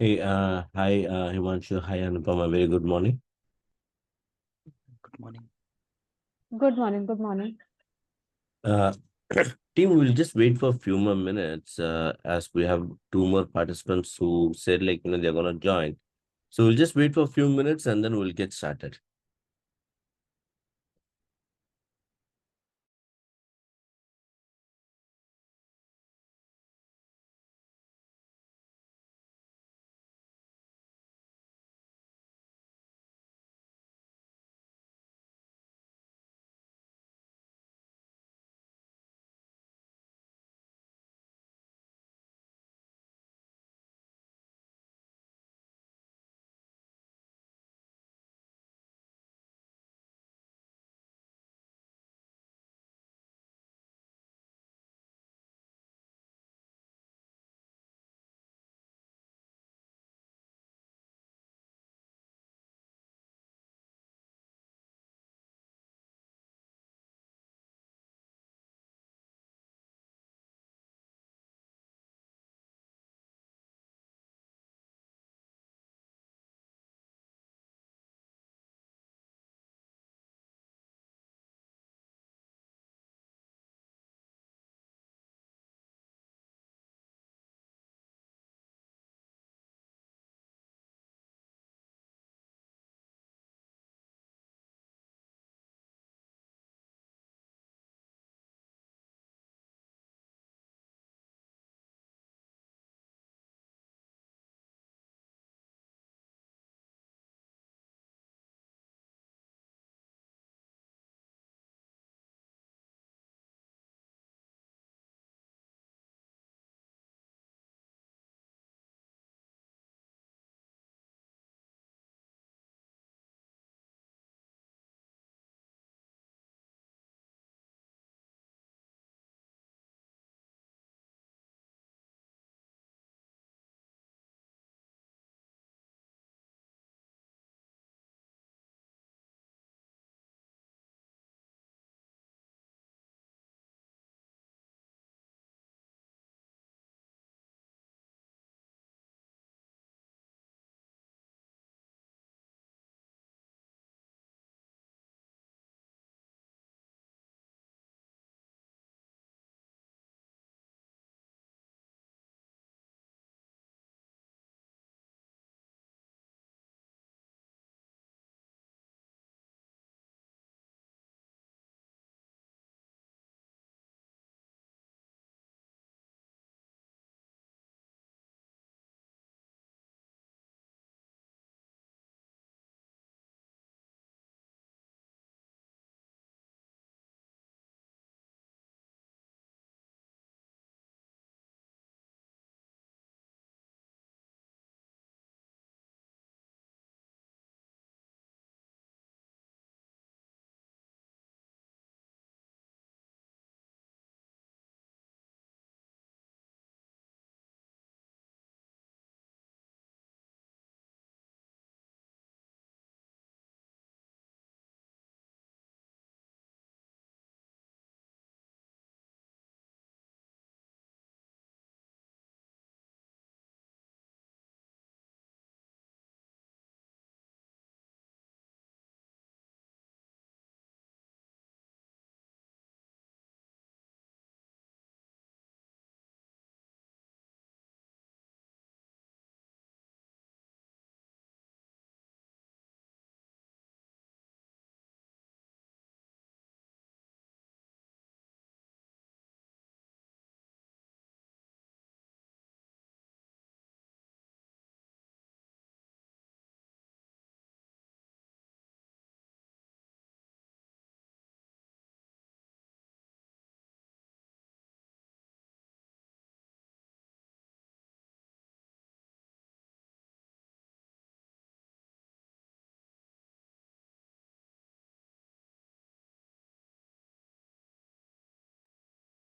Hi, Himanshu. Hi, Anupama. Very good morning. Good morning. Good morning. Good morning. Uh, Team, we'll just wait for a few more minutes as we have two more participants who said they're gonna join. So we'll just wait for a few minutes and then we'll get started.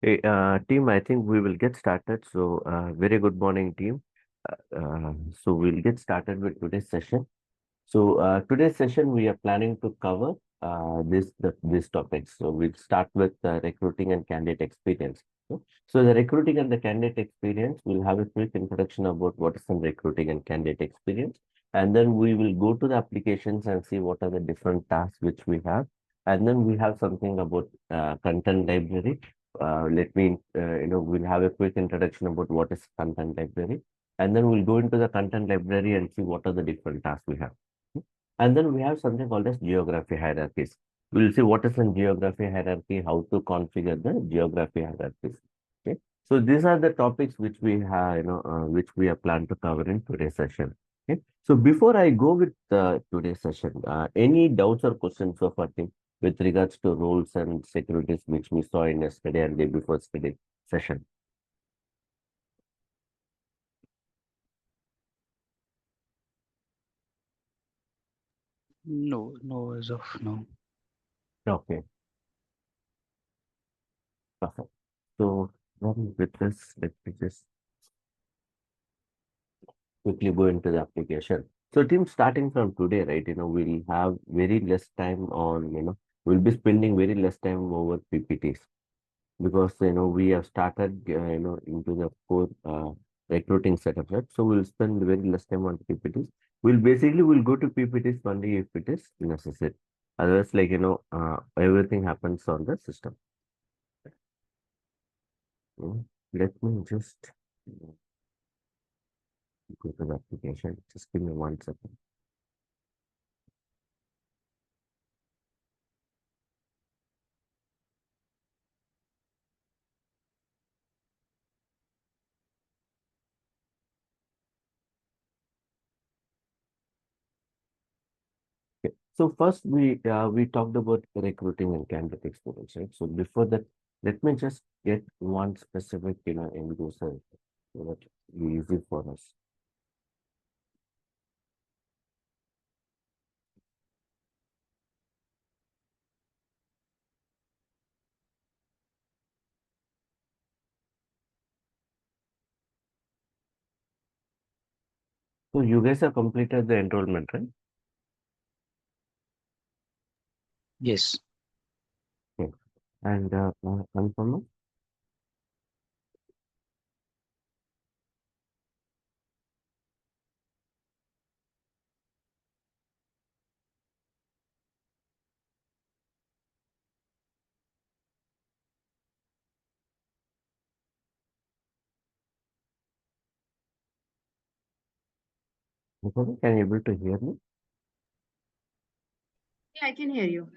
Team, I think we will get started. So, very good morning, team. So we'll get started with today's session. So, today's session we are planning to cover these topics. So we'll start with recruiting and candidate experience. So the recruiting and the candidate experience, we'll have a quick introduction about what is some recruiting and candidate experience. And then we will go to the applications and see what are the different tasks which we have. And then we have something about content library. We'll have a quick introduction about what is content library. And then we'll go into the content library and see what are the different tasks we have. And then we have something called as geography hierarchies. We'll see what is in geography hierarchy, how to configure the geography hierarchies. Okay. So these are the topics which we have, which we have planned to cover in today's session. Okay. So before I go with today's session, any doubts or questions so far, team, with regards to roles and securities which we saw in yesterday and day before yesterday session? No, no, as of now. Okay, perfect. So with this, let me just quickly go into the application. So team, starting from today, right, we'll have very less time on, we'll be spending very less time over PPTs because, we have started, into the core recruiting setup, right? So we'll spend very less time on PPTs. We'll go to PPTs only if it is necessary. Otherwise, everything happens on the system. Let me just go to the application. Just give me 1 second. Okay. So first we talked about recruiting and candidate experience, right? So before that, let me just get one specific, end user so that it'll be easy for us. So you guys have completed the enrollment, right? Yes. Okay. And confirm. Okay. Can you able to hear me? Yeah, I can hear you.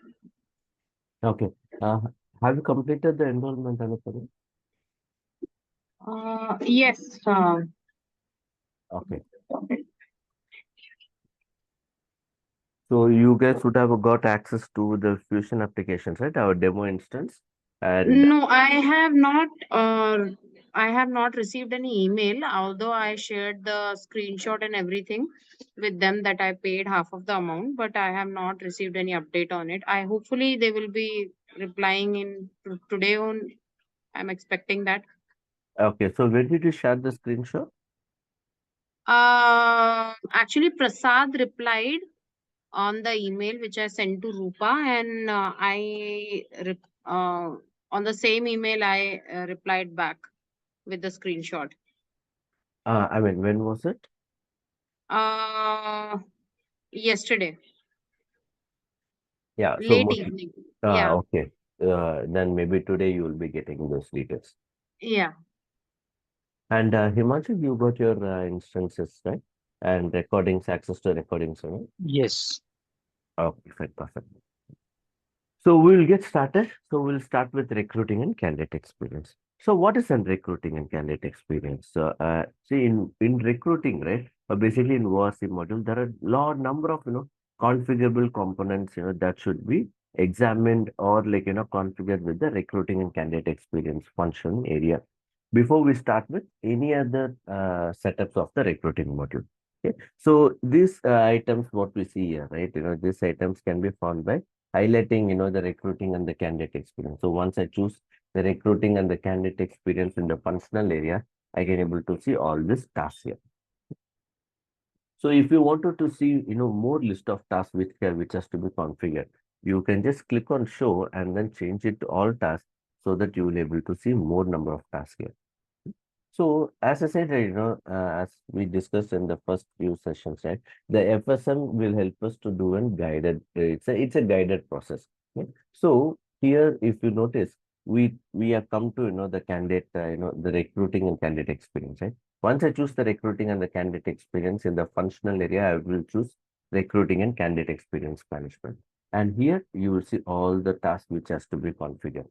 Okay. Uh, have you completed the enrollment, Anupama? Yes. Okay. So you guys would have got access to the Fusion applications, right? Our demo instance. And No, I have not received any email, although I shared the screenshot and everything with them that I paid half of the amount, but I have not received any update on it. I hopefully they will be replying in today on. I'm expecting that. okay, so when did you share the screenshot? Actually, Prasad replied on the email which I sent to Rupa, and on the same email I replied back with the screenshot. I mean, when was it? Uh, Yesterday, Yeah, so late most, evening. Yeah, okay. Then maybe today you will be getting those details. yeah. And Himanshu, you got your instances, right? And recordings, access to recordings, right? Yes. Okay, fine, perfect. So we'll get started. So we'll start with recruiting and candidate experience. So what is in recruiting and candidate experience? So see in recruiting, right? Basically in ORC module, there are number of configurable components that should be examined or configured with the recruiting and candidate experience function area before we start with any other setups of the recruiting module. Okay. So these items, what we see here, right? These items can be found by highlighting, the recruiting and the candidate experience. So once I choose the recruiting and the candidate experience in the functional area, I can able to see all these tasks here. So if you wanted to see, more list of tasks which has to be configured, you can just click on show and then change it to all tasks. so that you will able to see more number of tasks here. So as I said, as we discussed in the first few sessions, right, the FSM will help us to do a guided. It's a guided process. Okay? So here, if you notice, we have come to the candidate, the recruiting and candidate experience, right? Once I choose the recruiting and the candidate experience in the functional area, I will choose recruiting and candidate experience management. And here you will see all the tasks which has to be configured.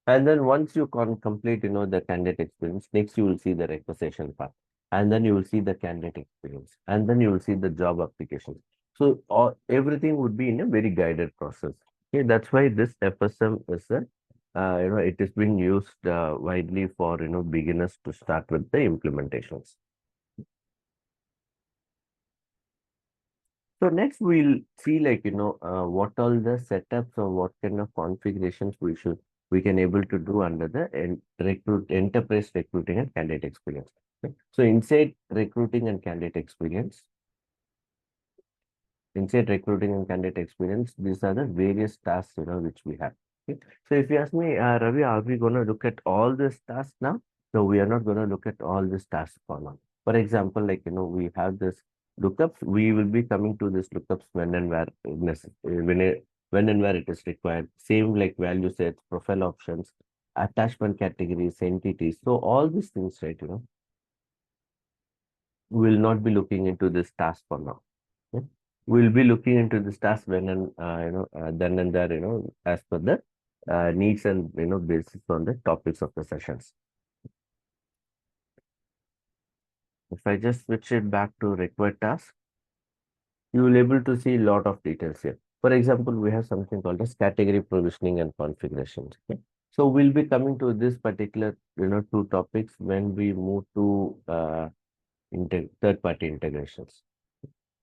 And then once you complete, the candidate experience, next you will see the requisition part. And then you will see the candidate experience. And then you will see the job applications. So everything would be in a very guided process. Okay, that's why this FSM is it is being used widely for, beginners to start with the implementations. So next we'll see what all the setups or what kind of configurations we can able to do under the enterprise recruiting and candidate experience. Okay. So inside recruiting and candidate experience, these are the various tasks which we have. Okay. So if you ask me, Ravi, are we going to look at all these tasks now? No, we are not going to look at all these tasks for now. For example, we have this lookups. We will be coming to this lookups when and where when and where it is required. Same like value sets, profile options, attachment categories, entities. So all these things, right? We will not be looking into this task for now. Okay. We'll be looking into this task when and then and there, as per the needs and basis on the topics of the sessions. If I just switch it back to required task, you will able to see a lot of details here. For example, we have something called as category provisioning and configurations. Okay? So we'll be coming to this particular, two topics when we move to third-party integrations.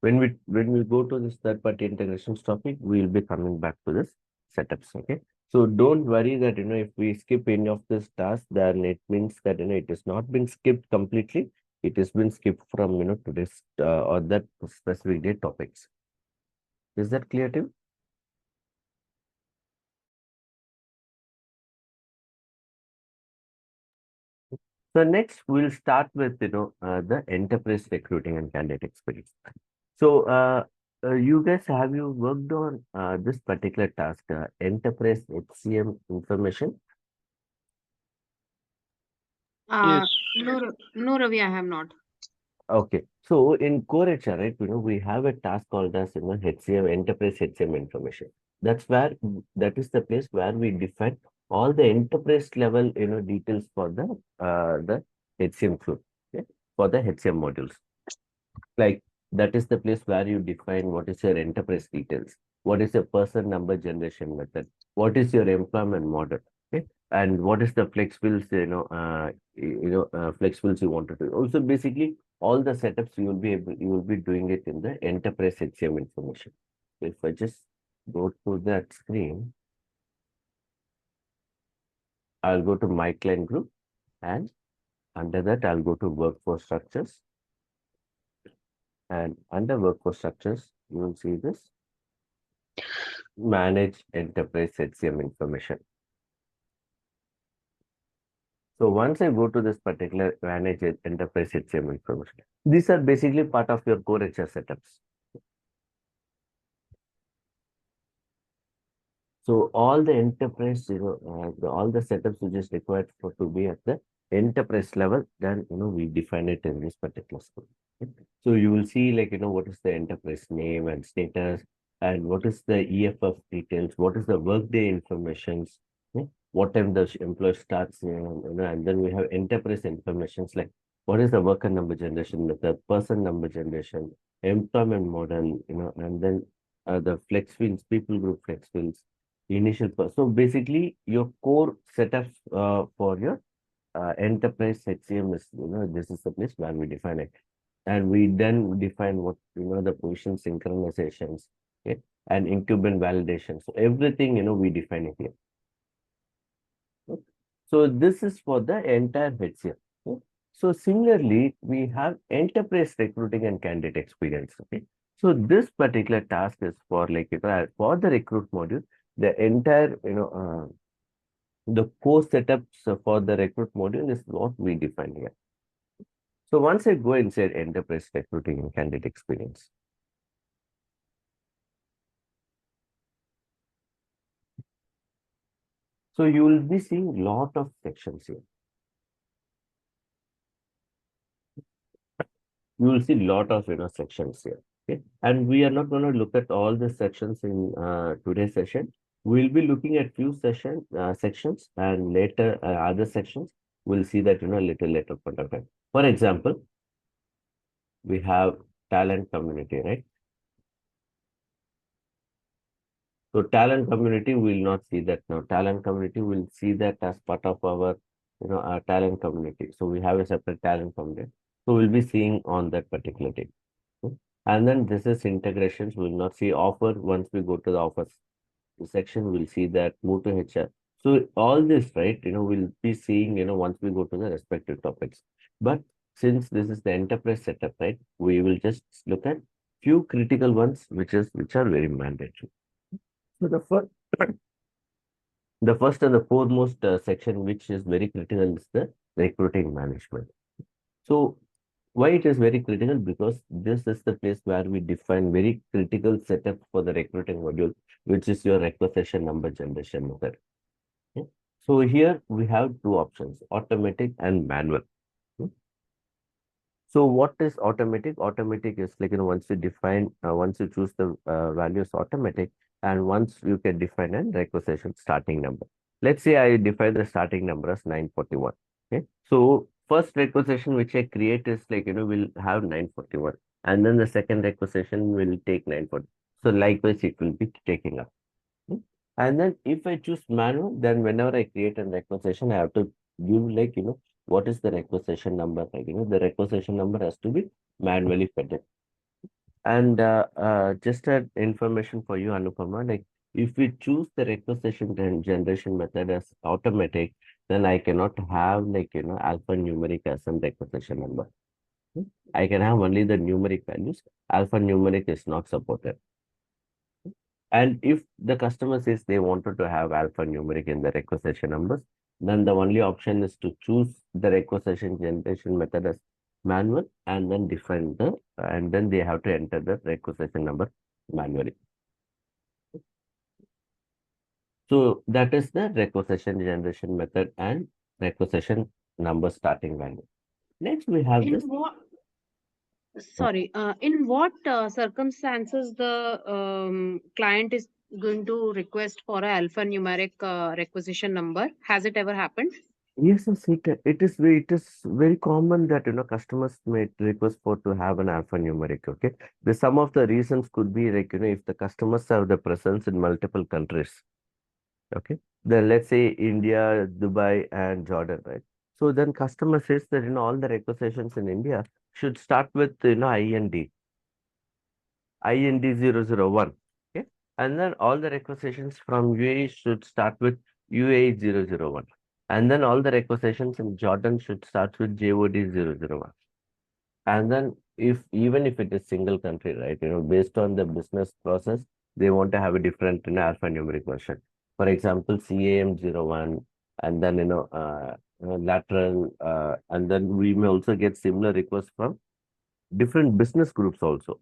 When we go to this third-party integrations topic, we'll be coming back to this setups. Okay. So don't worry that if we skip any of this task, then it means that it has not been skipped completely. It has been skipped from today's or that specific day topics. Is that clear to you? So next we'll start with the enterprise recruiting and candidate experience. So you guys, have you worked on this particular task, enterprise HCM information? Yes. No, Ravi, I have not. Okay. So in core HR, right, we have a task called as HCM, enterprise HCM information. That is the place where we define all the enterprise level details for the HCM flow, okay, for the HCM modules. Like that is the place where you define what is your enterprise details, what is your person number generation method, what is your employment model, okay, and what is the flex bills, flex bills you want to do. Also, basically, all the setups you will be doing it in the enterprise HCM information. So if I just go to that screen, I'll go to my client group, and under that I'll go to workforce structures, and under workforce structures you will see this manage enterprise HCM information. So once I go to this particular manage enterprise HCM information, these are basically part of your core HR setups. So all the enterprise, all the setups which is required for to be at the enterprise level, then we define it in this particular scope. Okay. So you will see what is the enterprise name and status, and what is the EFF details, what is the workday informations, okay, what time the employee starts, and then we have enterprise informations like what is the worker number generation method, person number generation, employment model, and then the flex fields, people group flex fields, so basically your core setups for your enterprise HCM is, this is the place where we define it. And we then define what, the position synchronizations, okay, and incumbent validation. So everything, we define it here. Okay. So this is for the entire HCM. Okay. So similarly, we have enterprise recruiting and candidate experience. Okay. So this particular task is for for the recruit module, the entire, the core setups for the recruit module is what we define here. So once I go inside enterprise recruiting and candidate experience, so you will be seeing lot of sections here. You will see lot of sections here. Okay, and we are not going to look at all the sections in today's session. We'll be looking at few sections, and later other sections. We'll see that little later point of time. For example, we have talent community, right? So talent community will not see that now. Talent community will see that as part of our, our talent community. So we have a separate talent community. So we'll be seeing on that particular thing. And then this is integrations. We'll not see offer once we go to the offers section. We'll see that move to HR. So all this, right? We'll be seeing, once we go to the respective topics. But since this is the enterprise setup, right? We will just look at few critical ones, which are very mandatory. So the first and the foremost section, which is very critical, is the recruiting management. So why it is very critical? Because this is the place where we define very critical setup for the recruiting module, which is your requisition number generation method. Okay. So here we have two options, automatic and manual. Okay. So what is automatic? Automatic is like, once you define, once you choose the values automatic, and once you can define a requisition starting number. Let's say I define the starting number as 941. Okay. So first requisition which I create is like, we'll have 941. And then the second requisition will take 940. So likewise, it will be taking up. Okay. And then if I choose manual, then whenever I create a requisition, I have to give like, what is the requisition number? Like, the requisition number has to be manually fed. And just an information for you, Anupama, like if we choose the requisition generation method as automatic, then I cannot have like, alphanumeric as a requisition number. I can have only the numeric values. Alphanumeric is not supported. And if the customer says they wanted to have alphanumeric in the requisition numbers, then the only option is to choose the requisition generation method as manual and then and then they have to enter the requisition number manually. So that is the requisition generation method and requisition number starting value. Next, we have In this. what, sorry, in what circumstances the client is going to request for a alphanumeric requisition number? Has it ever happened? Yes, yes, it is very common that customers may request for to have an alphanumeric. Okay, the some of the reasons could be like if the customers have the presence in multiple countries. Okay, then let's say India, Dubai, and Jordan, right? So then customer says that all the requisitions in India should start with IND 001. Okay, and then all the requisitions from UAE should start with UAE 001. And then all the requisitions in Jordan should start with JOD 001. And then even if it is single country, right, based on the business process, they want to have a different alphanumeric version. For example, CAM 01, and then lateral, and then we may also get similar requests from different business groups also.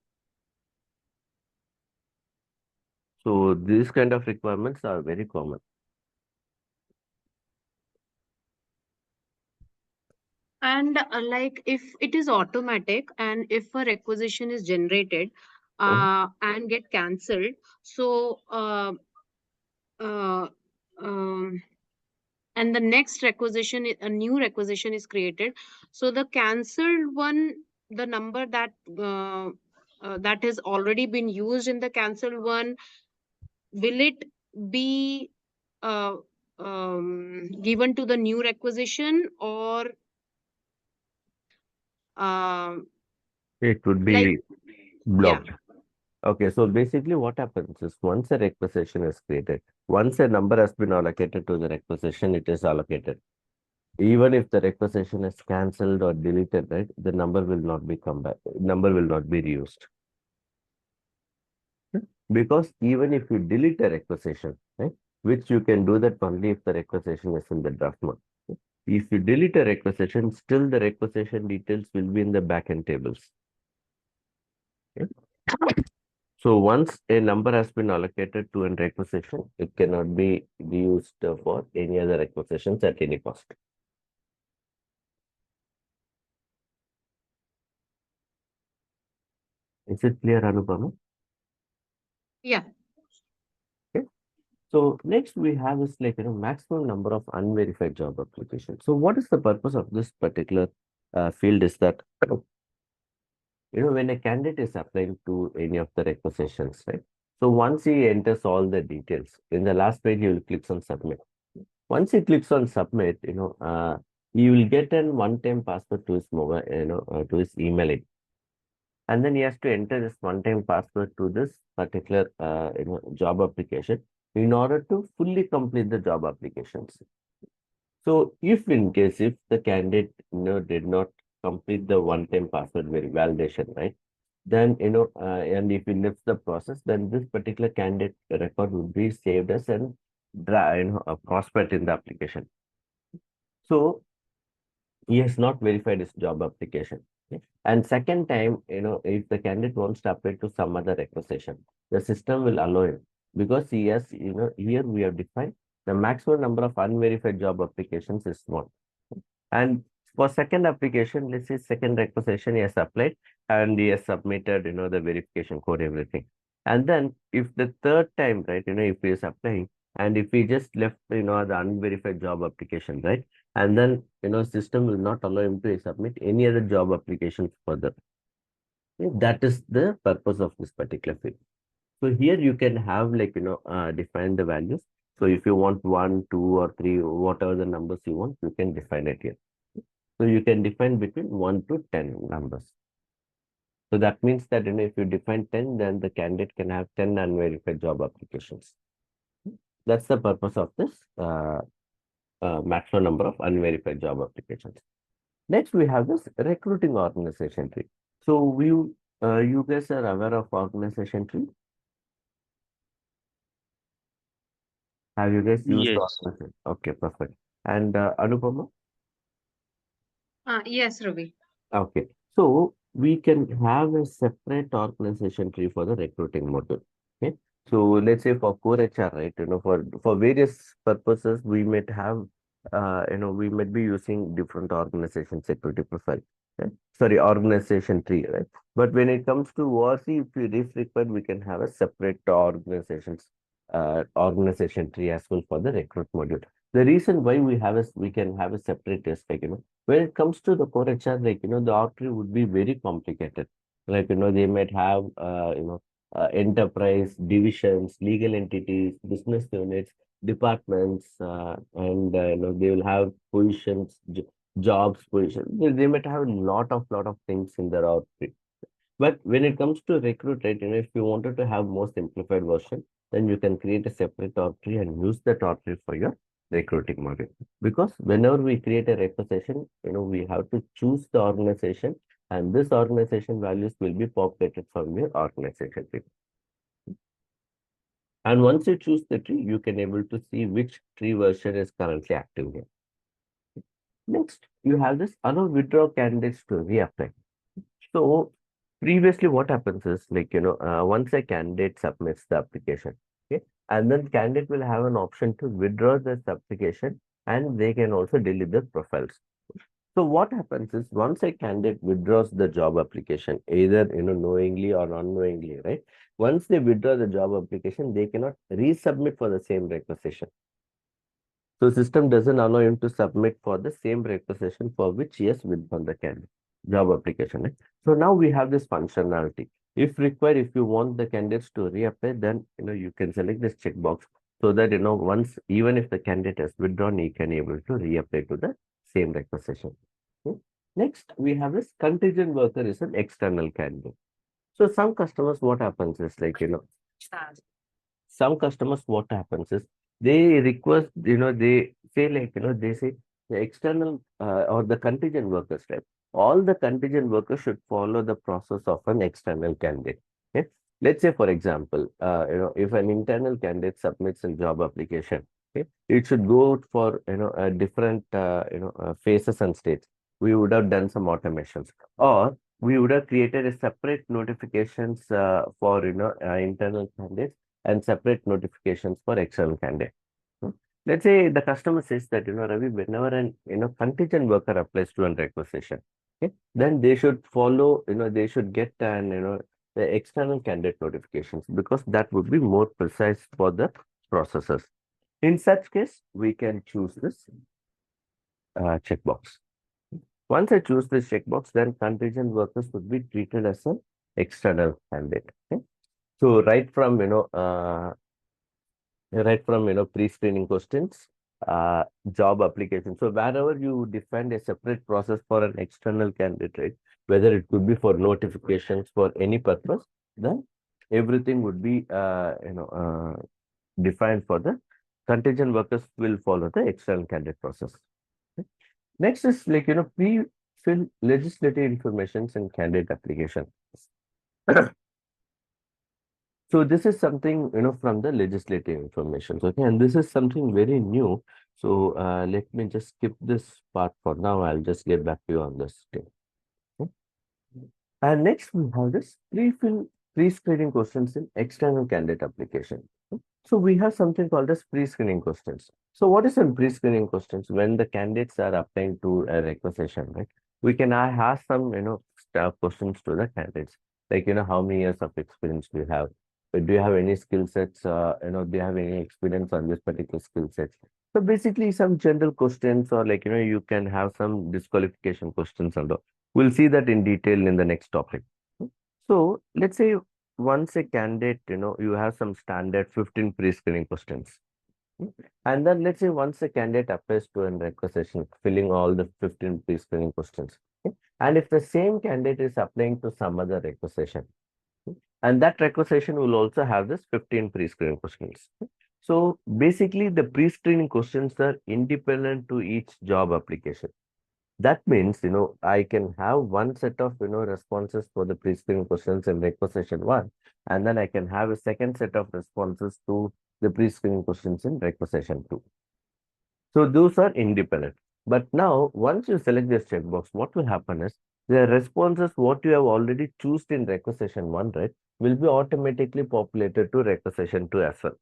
So these kind of requirements are very common. And like if it is automatic and if a requisition is generated Mhm. and get cancelled, so uh, um, and the next requisition, a new requisition is created. So the cancelled one, the number that has already been used in the cancelled one, will it be uh, given to the new requisition, or um It would like, be yeah. blocked. Okay, so basically what happens is once a requisition is created, once a number has been allocated to the requisition, it is allocated. Even if the requisition is cancelled or deleted, right, the number will not be come back, number will not be reused. Because even if you delete a requisition, right, which you can do that only if the requisition is in the draft mode. If you delete a requisition, still the requisition details will be in the backend tables. Okay? So once a number has been allocated to a requisition, it cannot be used for any other requisitions at any cost. Is it clear, Anupama? Yeah. Okay. So next we have is like maximum number of unverified job applications. So what is the purpose of this particular field is that when a candidate is applying to any of the requisitions, right? So once he enters all the details, in the last page, he will click on submit. Once he clicks on submit, he will get an one-time password to his mobile, to his email ID. And then he has to enter this one-time password to this particular, job application in order to fully complete the job applications. So if the candidate, did not complete the one-time password validation, right? Then, and if he lifts the process, then this particular candidate record would be saved as an a prospect in the application. So he has not verified his job application. Okay. And second time, if the candidate wants to apply to some other requisition, the system will allow him because he has, here we have defined the maximum number of unverified job applications is one. And for second application, let's say second requisition he has applied and he has submitted, the verification code, everything. And then if the third time, right, if he is applying and if he just left, the unverified job application, right? And then, system will not allow him to submit any other job applications further. Okay, that is the purpose of this particular field. So here you can have like, define the values. So if you want 1, 2, or 3, whatever the numbers you want, you can define it here. So you can define between 1 to 10 numbers. So that means that, if you define 10, then the candidate can have 10 unverified job applications. That's the purpose of this maximum number of unverified job applications. Next, we have this recruiting organization tree. So you guys are aware of organization tree? Have you guys used the Yes. organization? Okay, perfect. And Anupama? Yes, Ravi. Okay, so we can have a separate organization tree for the recruiting module. Okay, so let's say for core HR, right? For various purposes, we might have, we might be using different organization security profile. Right? Sorry, organization tree, right? But when it comes to ORC, if required, we can have a separate organization tree as well for the recruit module. The reason why we can have a separate is like, when it comes to the core HR, like, the org tree would be very complicated. Like, they might have, enterprise, divisions, legal entities, business units, departments, and, they will have positions, jobs, positions. They might have a lot of things in their org tree. But when it comes to recruit, right, if you wanted to have more simplified version, then you can create a separate org tree and use that org tree for your recruiting model. Because whenever we create a requisition, we have to choose the organization and this organization values will be populated from your organization tree. And once you choose the tree, you can able to see which tree version is currently active here. Next, you have this allow withdraw candidates to reapply. So previously what happens is like, once a candidate submits the application, okay, and then candidate will have an option to withdraw this application and they can also delete the profiles. So what happens is once a candidate withdraws the job application, either, knowingly or unknowingly, right? Once they withdraw the job application, they cannot resubmit for the same requisition. So system doesn't allow him to submit for the same requisition for which he has withdrawn the candidate job application. Right? So now we have this functionality. If required, if you want the candidates to reapply, then you can select this checkbox so that once even if the candidate has withdrawn, he can able to reapply to the same requisition. Okay. Next, we have this contingent worker is an external candidate. So some customers, what happens is like some customers what happens is they request, they say like, they say the external or the contingent workers type. All the contingent workers should follow the process of an external candidate. Okay. Let's say, for example, if an internal candidate submits a job application, okay, it should go for, different, phases and states. We would have done some automations, or we would have created a separate notifications for, internal candidates and separate notifications for external candidates. Hmm. Let's say the customer says that, Ravi, whenever an, contingent worker applies to a requisition, okay, then they should follow, they should get an, the external candidate notifications, because that would be more precise for the processes. In such case, we can choose this checkbox. Once I choose this checkbox, then contingent workers would be treated as an external candidate. Okay? So pre-screening questions, job application. So wherever you define a separate process for an external candidate, right, whether it could be for notifications for any purpose, then everything would be defined for the contingent workers will follow the external candidate process. Okay. Next is like pre-fill legislative informations in candidate application. So this is something, from the legislative information. Okay, and this is something very new. So let me just skip this part for now. I'll just get back to you on this thing. Okay. And next we have this pre-screening questions in external candidate application. Okay. So we have something called as pre-screening questions. So what is some pre-screening questions? When the candidates are applying to a requisition, right? We can ask some, questions to the candidates, like, how many years of experience do you have? Do you have any skill sets? Do you have any experience on this particular skill sets? So basically, some general questions, or like, you can have some disqualification questions and all. We'll see that in detail in the next topic. So let's say once a candidate, you have some standard 15 pre-screening questions. And then let's say once a candidate applies to an requisition, filling all the 15 pre-screening questions. Okay. And if the same candidate is applying to some other requisition, and that requisition will also have this 15 pre-screening questions. So basically, the pre-screening questions are independent to each job application. That means, I can have one set of, responses for the pre-screening questions in requisition one, and then I can have a second set of responses to the pre-screening questions in requisition two. So those are independent. But now, once you select this checkbox, what will happen is the responses what you have already chosen in requisition one, right, will be automatically populated to requisition two as well.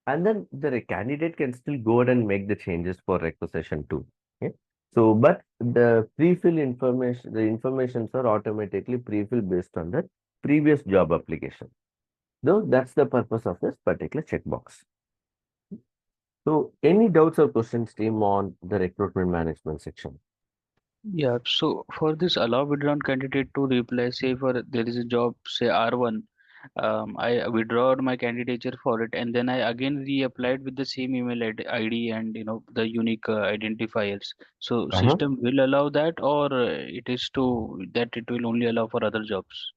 And then the candidate can still go ahead and make the changes for requisition two. Okay. So, but the pre-fill information, the informations are automatically pre-filled based on the previous job application. Though that's the purpose of this particular checkbox. So, any doubts or questions, team, on the recruitment management section? Yeah, so for this allow withdrawn candidate to reply, say for there is a job, say R1, I withdrew my candidature for it, and then I again reapplied with the same email ID and the unique identifiers. So Uh-huh. system will allow that, or it is to that it will only allow for other jobs.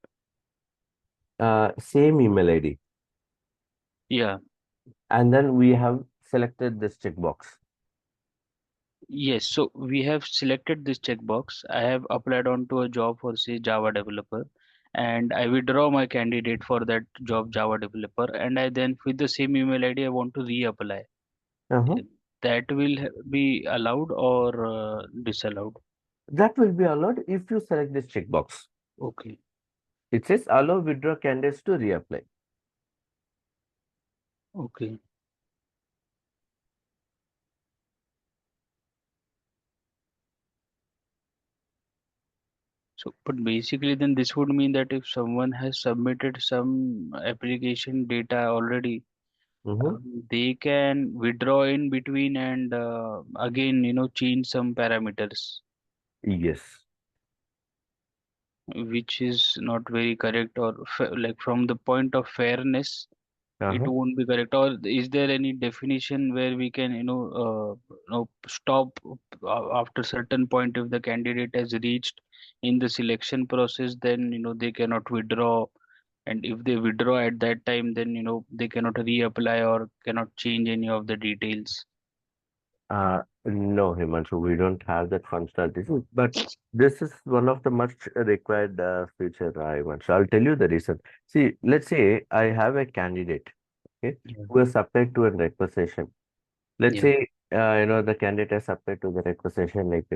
Same email ID. Yeah, And then we have selected this checkbox. yes. So we have selected this checkbox. I have applied onto a job for say Java developer, and I withdraw my candidate for that job Java developer, and I then with the same email ID I want to reapply. Uh-huh. That will be allowed or disallowed. That will be allowed if you select this checkbox. Okay, It says allow withdraw candidates to reapply. okay. So, but basically, then this would mean that if someone has submitted some application data already, Mm-hmm. they can withdraw in between and again, change some parameters, Yes. which is not very correct, or like from the point of fairness, it Uh-huh. won't be correct. Or is there any definition where we can, stop after certain point if the candidate has reached in the selection process, then they cannot withdraw, and if they withdraw at that time, then they cannot reapply or cannot change any of the details. No, Himanshu, we don't have that functionality, but this is one of the much required feature, Himanshu. I'll tell you the reason. See, let's say I have a candidate, okay, Yeah. who has applied to a requisition. Let's Yeah. say, the candidate has applied to the requisition like,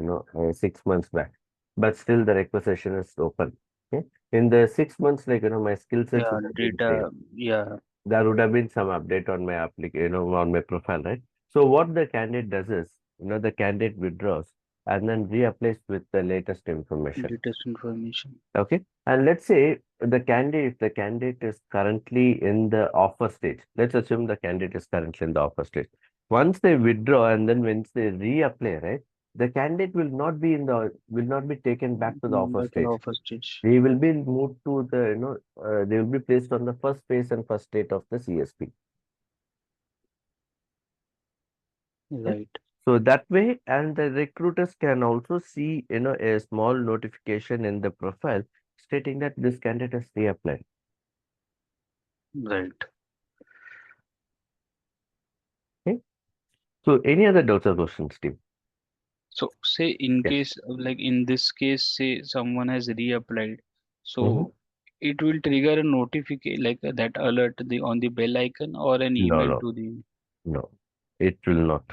6 months back, but still the requisition is open. Okay. In the 6 months, like, my skill sets Yeah. would have been changed. Data. Yeah. There would have been some update on my application, on my profile, right? So what the candidate does is, the candidate withdraws and then reapplies with the latest information. Latest information. Okay. And let's say if the candidate is currently in the offer stage, let's assume the candidate is currently in the offer stage. Once they withdraw and then once they reapply, right, the candidate will not be taken back to the offer Back to the stage. offer stage. They will be moved to the, they will be placed on the first phase and first state of the CSP. Okay. Right. So that way, and the recruiters can also see, a small notification in the profile stating that this candidate has reapplied. Right. Okay. So any other doubts or questions, Steve? So say in Yes. case, like in this case, say someone has reapplied, Mm-hmm. so it will trigger a notification like that alert on the bell icon or an No, email no, to the. no. It will not.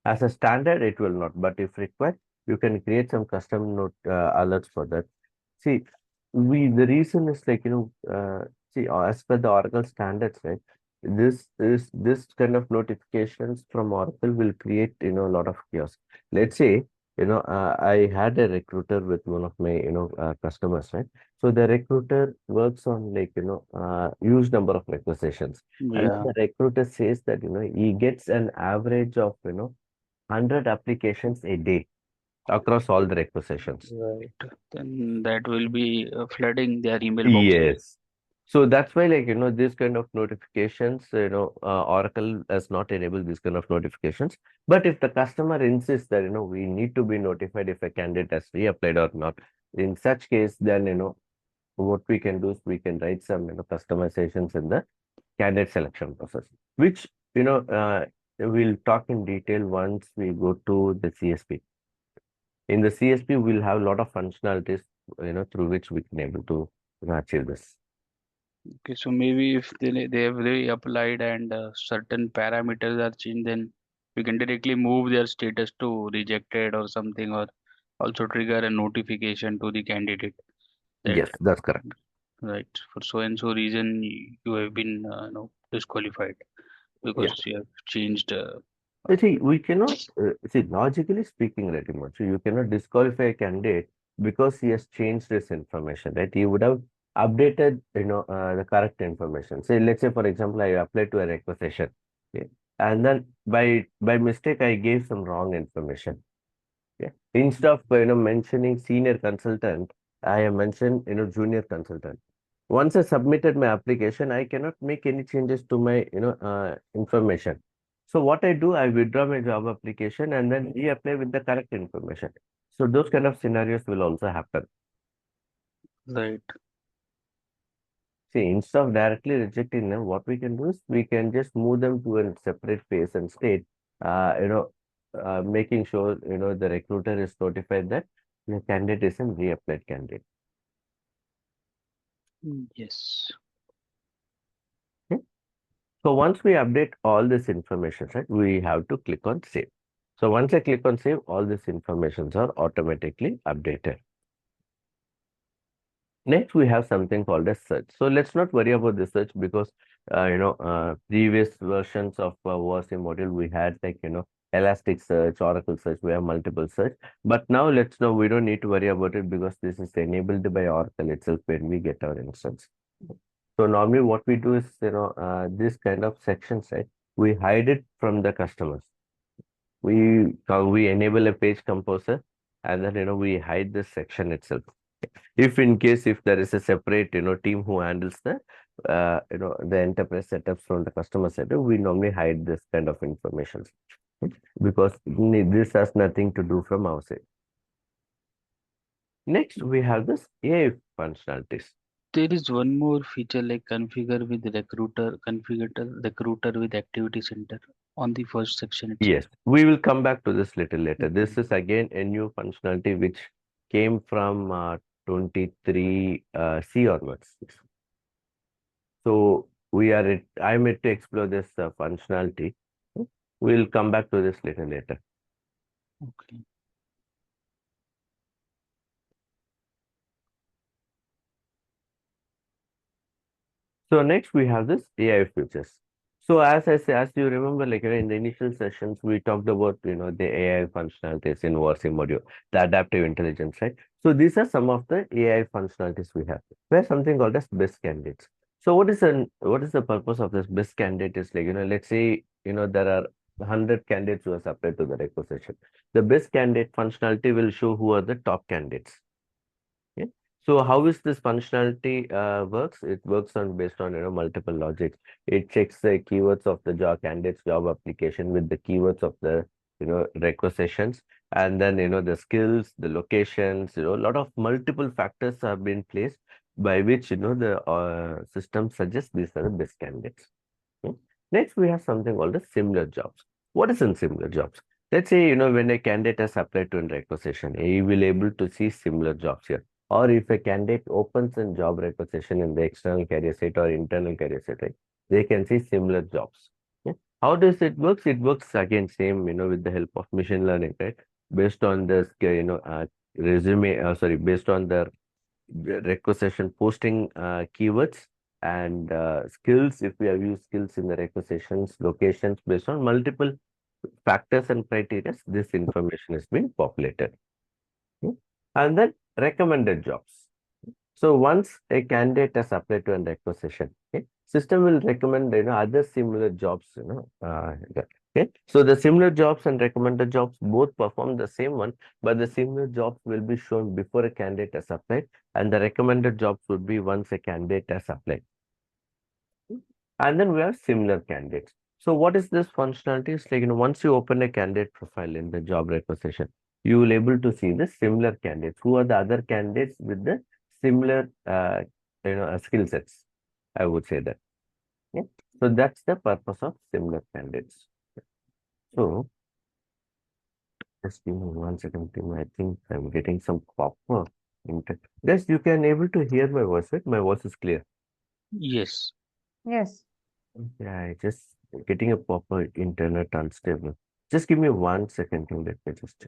As a standard, it will not. But if required, you can create some custom note alerts for that. See, the reason is like, see, as per the Oracle standards, right? This kind of notifications from Oracle will create, a lot of chaos. Let's say, I had a recruiter with one of my, customers, right? So the recruiter works on like, huge number of requisitions. And Yeah. then the recruiter says that, he gets an average of, 100 applications a day across all the requisitions. Right. Then that will be flooding their email boxes. Yes. So that's why, like, this kind of notifications, Oracle has not enabled this kind of notifications. But if the customer insists that, we need to be notified if a candidate has reapplied or not, in such case, then, what we can do is we can write some, customizations in the candidate selection process, which, we'll talk in detail once we go to the CSP. In the CSP, we'll have a lot of functionalities, through which we can able to, achieve this. Okay, so maybe if they have reapplied and certain parameters are changed, then we can directly move their status to rejected or something, or also trigger a notification to the candidate that Yes, that's correct. right for so and so reason you have been disqualified Yeah. because you have changed. See, we cannot, see, logically speaking, right, Himanshu, you cannot disqualify a candidate because he has changed his information, right? He would have updated, the correct information. Say, let's say, for example, I applied to a requisition, okay, and then by mistake, I gave some wrong information. Yeah. Instead of, mentioning senior consultant, I have mentioned, junior consultant. Once I submitted my application, I cannot make any changes to my, information. So what I do, I withdraw my job application and then reapply with the correct information. So those kind of scenarios will also happen. Right. See, instead of directly rejecting them, what we can do is we can just move them to a separate phase and state, making sure, the recruiter is notified that the candidate is a reapplied candidate. Yes. Okay? So once we update all this information, right, we have to click on save. So once I click on save, all these informations are automatically updated. Next, we have something called a search. So let's not worry about the search because, previous versions of ORC module, we had like, Elasticsearch, Oracle search, we have multiple search. But now let's know we don't need to worry about it because this is enabled by Oracle itself when we get our instance. So normally what we do is, this kind of sections, right? We hide it from the customers. We enable a page composer and then, we hide this section itself. If in case if there is a separate, team who handles the enterprise setups from the customer setup, we normally hide this kind of information because this has nothing to do from our side. Next, we have this AI functionalities. There is one more feature like configure with recruiter, configure recruiter with activity center. on the first section itself. Yes, we will come back to this little later. This is again a new functionality which came from 23 C onwards. So I'm yet to explore this functionality. We'll come back to this little later. Okay. So next we have this AI features. So as I say, as you remember, like in the initial sessions, we talked about the AI functionalities in ORC module, the adaptive intelligence, right? So these are some of the AI functionalities we have. We have something called as best candidates. So what is the purpose of this best candidate? Is like let's say there are 100 candidates who are applied to the requisition. The best candidate functionality will show who are the top candidates. Yeah. So how is this functionality works? It works on based on multiple logics. It checks the keywords of the job candidate's job application with the keywords of the requisitions, and then the skills, the locations. A lot of multiple factors have been placed by which the system suggests these are the best candidates. Hmm. Next, we have something called the similar jobs. What is in similar jobs? Let's say, when a candidate has applied to a requisition, he will able to see similar jobs here. Or if a candidate opens a job requisition in the external career site or internal career site, right, they can see similar jobs. Yeah. How does it works? It works again same, with the help of machine learning, right? Based on the, based on the requisition posting keywords and skills. If we have used skills in the requisitions, locations based on multiple factors and criteria, this information has been populated. Hmm. And then recommended jobs. So once a candidate has applied to an requisition, okay, system will recommend other similar jobs. Okay. So the similar jobs and recommended jobs both perform the same one, but the similar jobs will be shown before a candidate has applied, and the recommended jobs would be once a candidate has applied. And then we have similar candidates. So what is this functionality? It's like, once you open a candidate profile in the job requisition, you will able to see the similar candidates. Who are the other candidates with the similar, skill sets? I would say that. Yeah. So that's the purpose of similar candidates. So just give me 1 second, Tim. I think I'm getting some proper intent. Yes, you can able to hear my voice, right? My voice is clear. Yes. Yes. Yeah, I just getting a proper internet unstable. Just give me 1 second to let me just.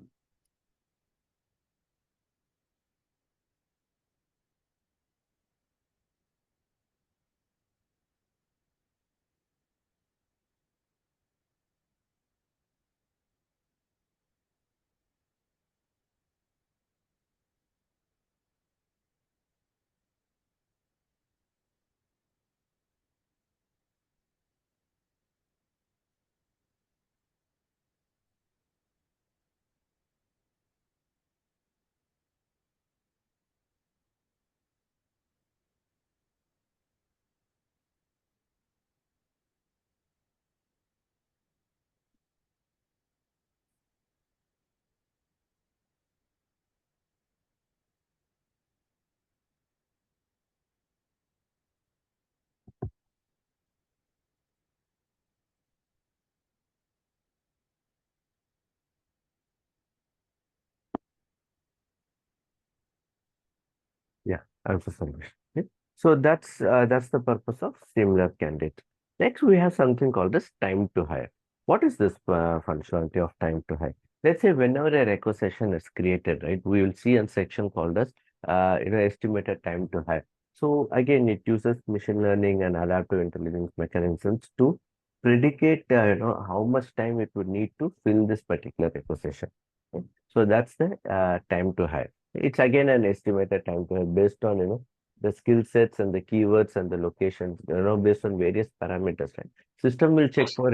Yeah, answer solution. Okay. So that's the purpose of similar candidate. Next, we have something called as time to hire. What is this functionality of time to hire? Let's say whenever a requisition is created, right, we will see a section called as estimated time to hire. So again, it uses machine learning and adaptive intelligence mechanisms to predicate how much time it would need to fill this particular requisition. Okay. So that's the time to hire. It's again an estimated time to hire based on the skill sets and the keywords and the locations, based on various parameters, right? System will check for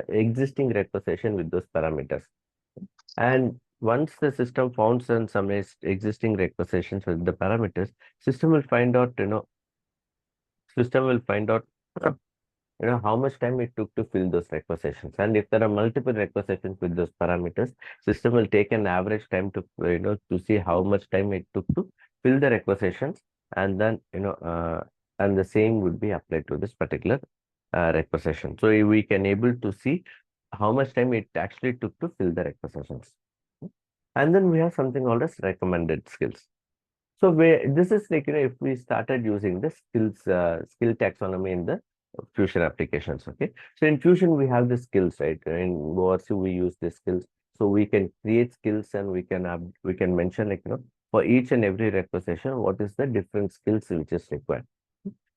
existing requisition with those parameters. And once the system found some existing requisitions with the parameters, system will find out, system will find out how much time it took to fill those requisitions. And if there are multiple requisitions with those parameters, system will take an average time to to see how much time it took to fill the requisitions, and then and the same would be applied to this particular requisition. So we can able to see how much time it actually took to fill the requisitions. And then we have something called as recommended skills. So this is like, if we started using the skill taxonomy in the Fusion applications, okay? So in Fusion, we have the skills, right? In ORC, we use the skills. So we can create skills and we can mention like, for each and every requisition, what is the different skills which is required.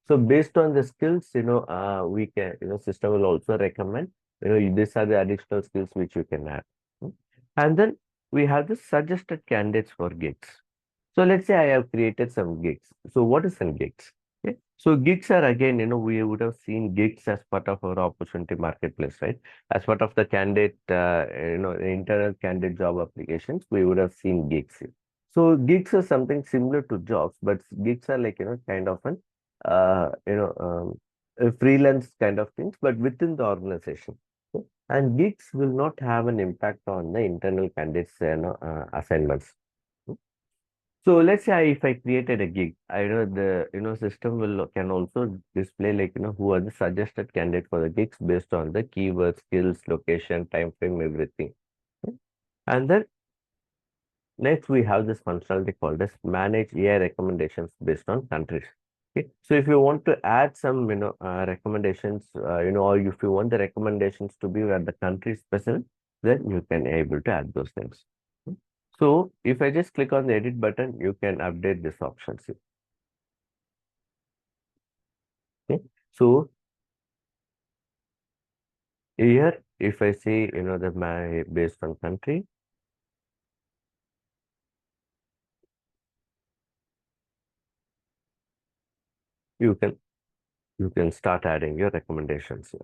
So based on the skills, we can, system will also recommend, these are the additional skills which you can add. And then we have the suggested candidates for gigs. So let's say I have created some gigs. So what is some gigs? Okay. So gigs are again, we would have seen gigs as part of our opportunity marketplace, right? As part of the candidate, the internal candidate job applications, we would have seen gigs here. So gigs are something similar to jobs, but gigs are like, kind of an, a freelance kind of things, but within the organization. Okay. And gigs will not have an impact on the internal candidates, assignments. So let's say if I created a gig, I know the system will can also display like who are the suggested candidate for the gigs based on the keywords, skills, location, time frame, everything. Okay. And then next we have this functionality called as manage AI recommendations based on countries. Okay. So if you want to add some recommendations, or if you want the recommendations to be at the country specific, then you can able to add those things. So if I just click on the edit button, you can update this options here. Okay. So here, if I say, the my based on country, you can start adding your recommendations here.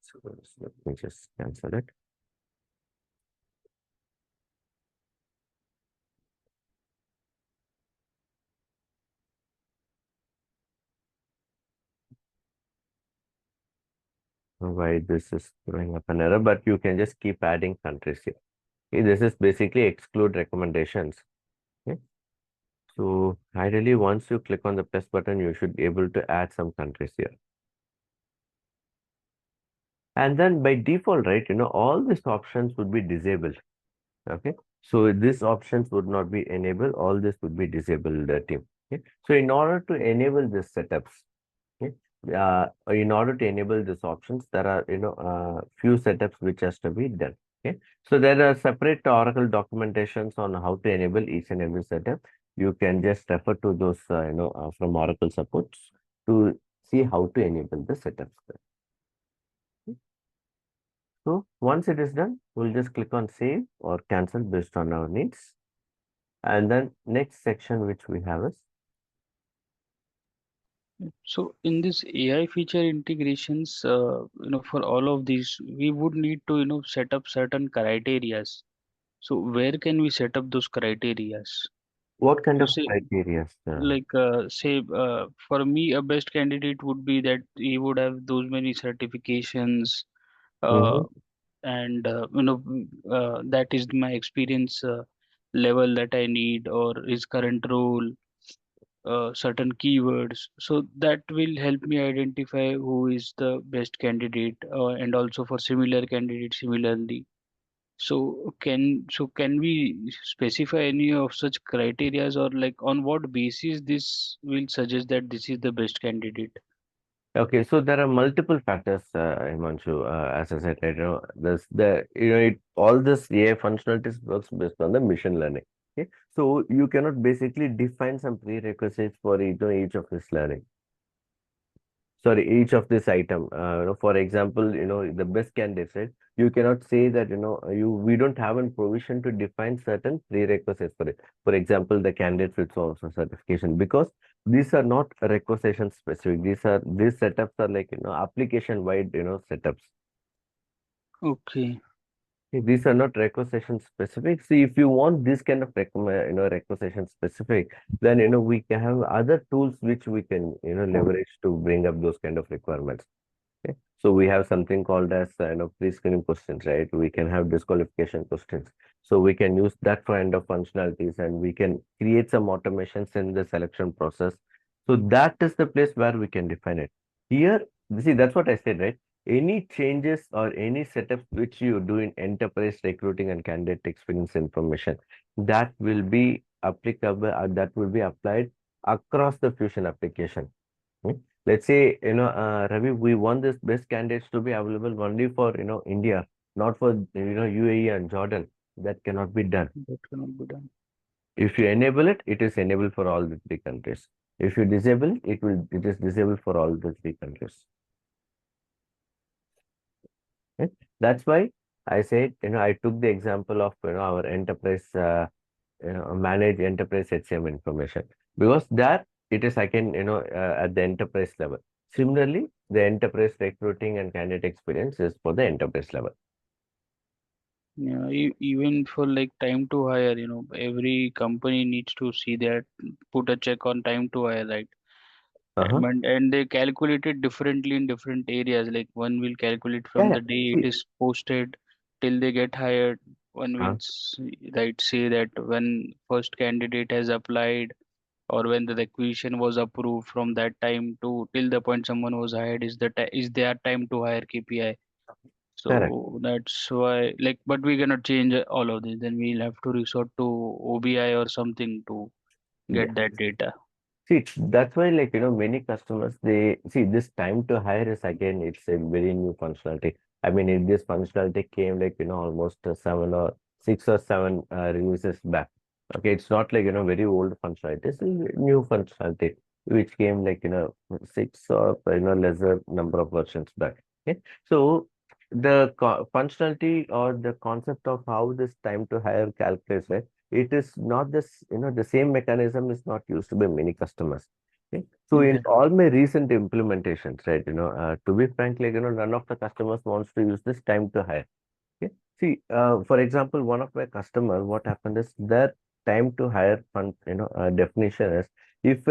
So let me just cancel it. Why this is throwing up an error, but you can just keep adding countries here. Okay, this is basically exclude recommendations. Okay. So ideally, once you click on the plus button, you should be able to add some countries here. And then by default, right, all these options would be disabled. Okay. So these options would not be enabled. All this would be disabled, team. Okay. So in order to enable these setups, okay, in order to enable these options, there are, few setups which has to be done. Okay. So there are separate Oracle documentations on how to enable each and every setup. You can just refer to those, from Oracle supports to see how to enable the setups. So once it is done, we'll just click on save or cancel based on our needs. And then next section which we have is, So in this AI feature integrations, for all of these, we would need to, set up certain criterias. So where can we set up those criterias? what kind So of say, criteria? for me, a best candidate would be that he would have those many certifications, uh, Mhm. and that is my experience level that I need, or his current role, certain keywords. So that will help me identify who is the best candidate, and also for similar candidates similarly. So can we specify any of such criterias, or like on what basis this will suggest that this is the best candidate? Okay, so there are multiple factors, Himanshu. As I said, this the all this AI functionalities works based on the machine learning. Okay, so you cannot basically define some prerequisites for each of this learning. Sorry, each of this item. For example, the best candidates, right? You cannot say that we don't have a provision to define certain prerequisites for it. For example, the candidates with also certification, because these are not requisition specific. These setups are like application wide setups. Okay. These are not requisition specific. See, if you want this kind of requisition specific, then we can have other tools which we can leverage to bring up those kind of requirements. Okay. So we have something called as pre-screening questions, right? We can have disqualification questions. So we can use that kind of functionalities and we can create some automations in the selection process. So that is the place where we can define it. Here, see, that's what I said, right? Any changes or any setup which you do in enterprise recruiting and candidate experience information, that will be applicable, that will be applied across the Fusion application. Hmm? Let's say, Ravi, we want this best candidates to be available only for, India, not for, UAE and Jordan. That cannot be done. That cannot be done. If you enable it, it is enabled for all the three countries. If you disable it, it is disabled for all the three countries. Okay? That's why I said, I took the example of, our enterprise, manage enterprise HCM information, because there it is again, at the enterprise level. Similarly, the enterprise recruiting and candidate experience is for the enterprise level. Yeah, even for like time to hire, every company needs to see that, put a check on time to hire, right? Uh-huh. And they calculate it differently in different areas. Like one will calculate Yeah, from yeah. the day it See, is posted till they get hired. One will uh, right say that when first candidate has applied or when the requisition was approved, from that time to till the point someone was hired is is their time to hire KPI. correct. So that's why, like, but we cannot change all of this. Then we'll have to resort to OBI or something to Yeah. get that data. See, that's why, like, many customers, they see this time to hire is again, it's a very new functionality. I mean, this functionality came like, almost 7 or 6 or 7 releases back. Okay, it's not like, very old functionality. It's a new functionality which came like, 6 or, lesser number of versions back. Okay, so the functionality or the concept of how this time to hire calculates, right? It is not this, the same mechanism is not used by many customers. Okay? So in Yeah. all my recent implementations, right, to be frank, like, none of the customers wants to use this time to hire. Okay? See, for example, one of my customer, what happened is their time to hire fund, definition is if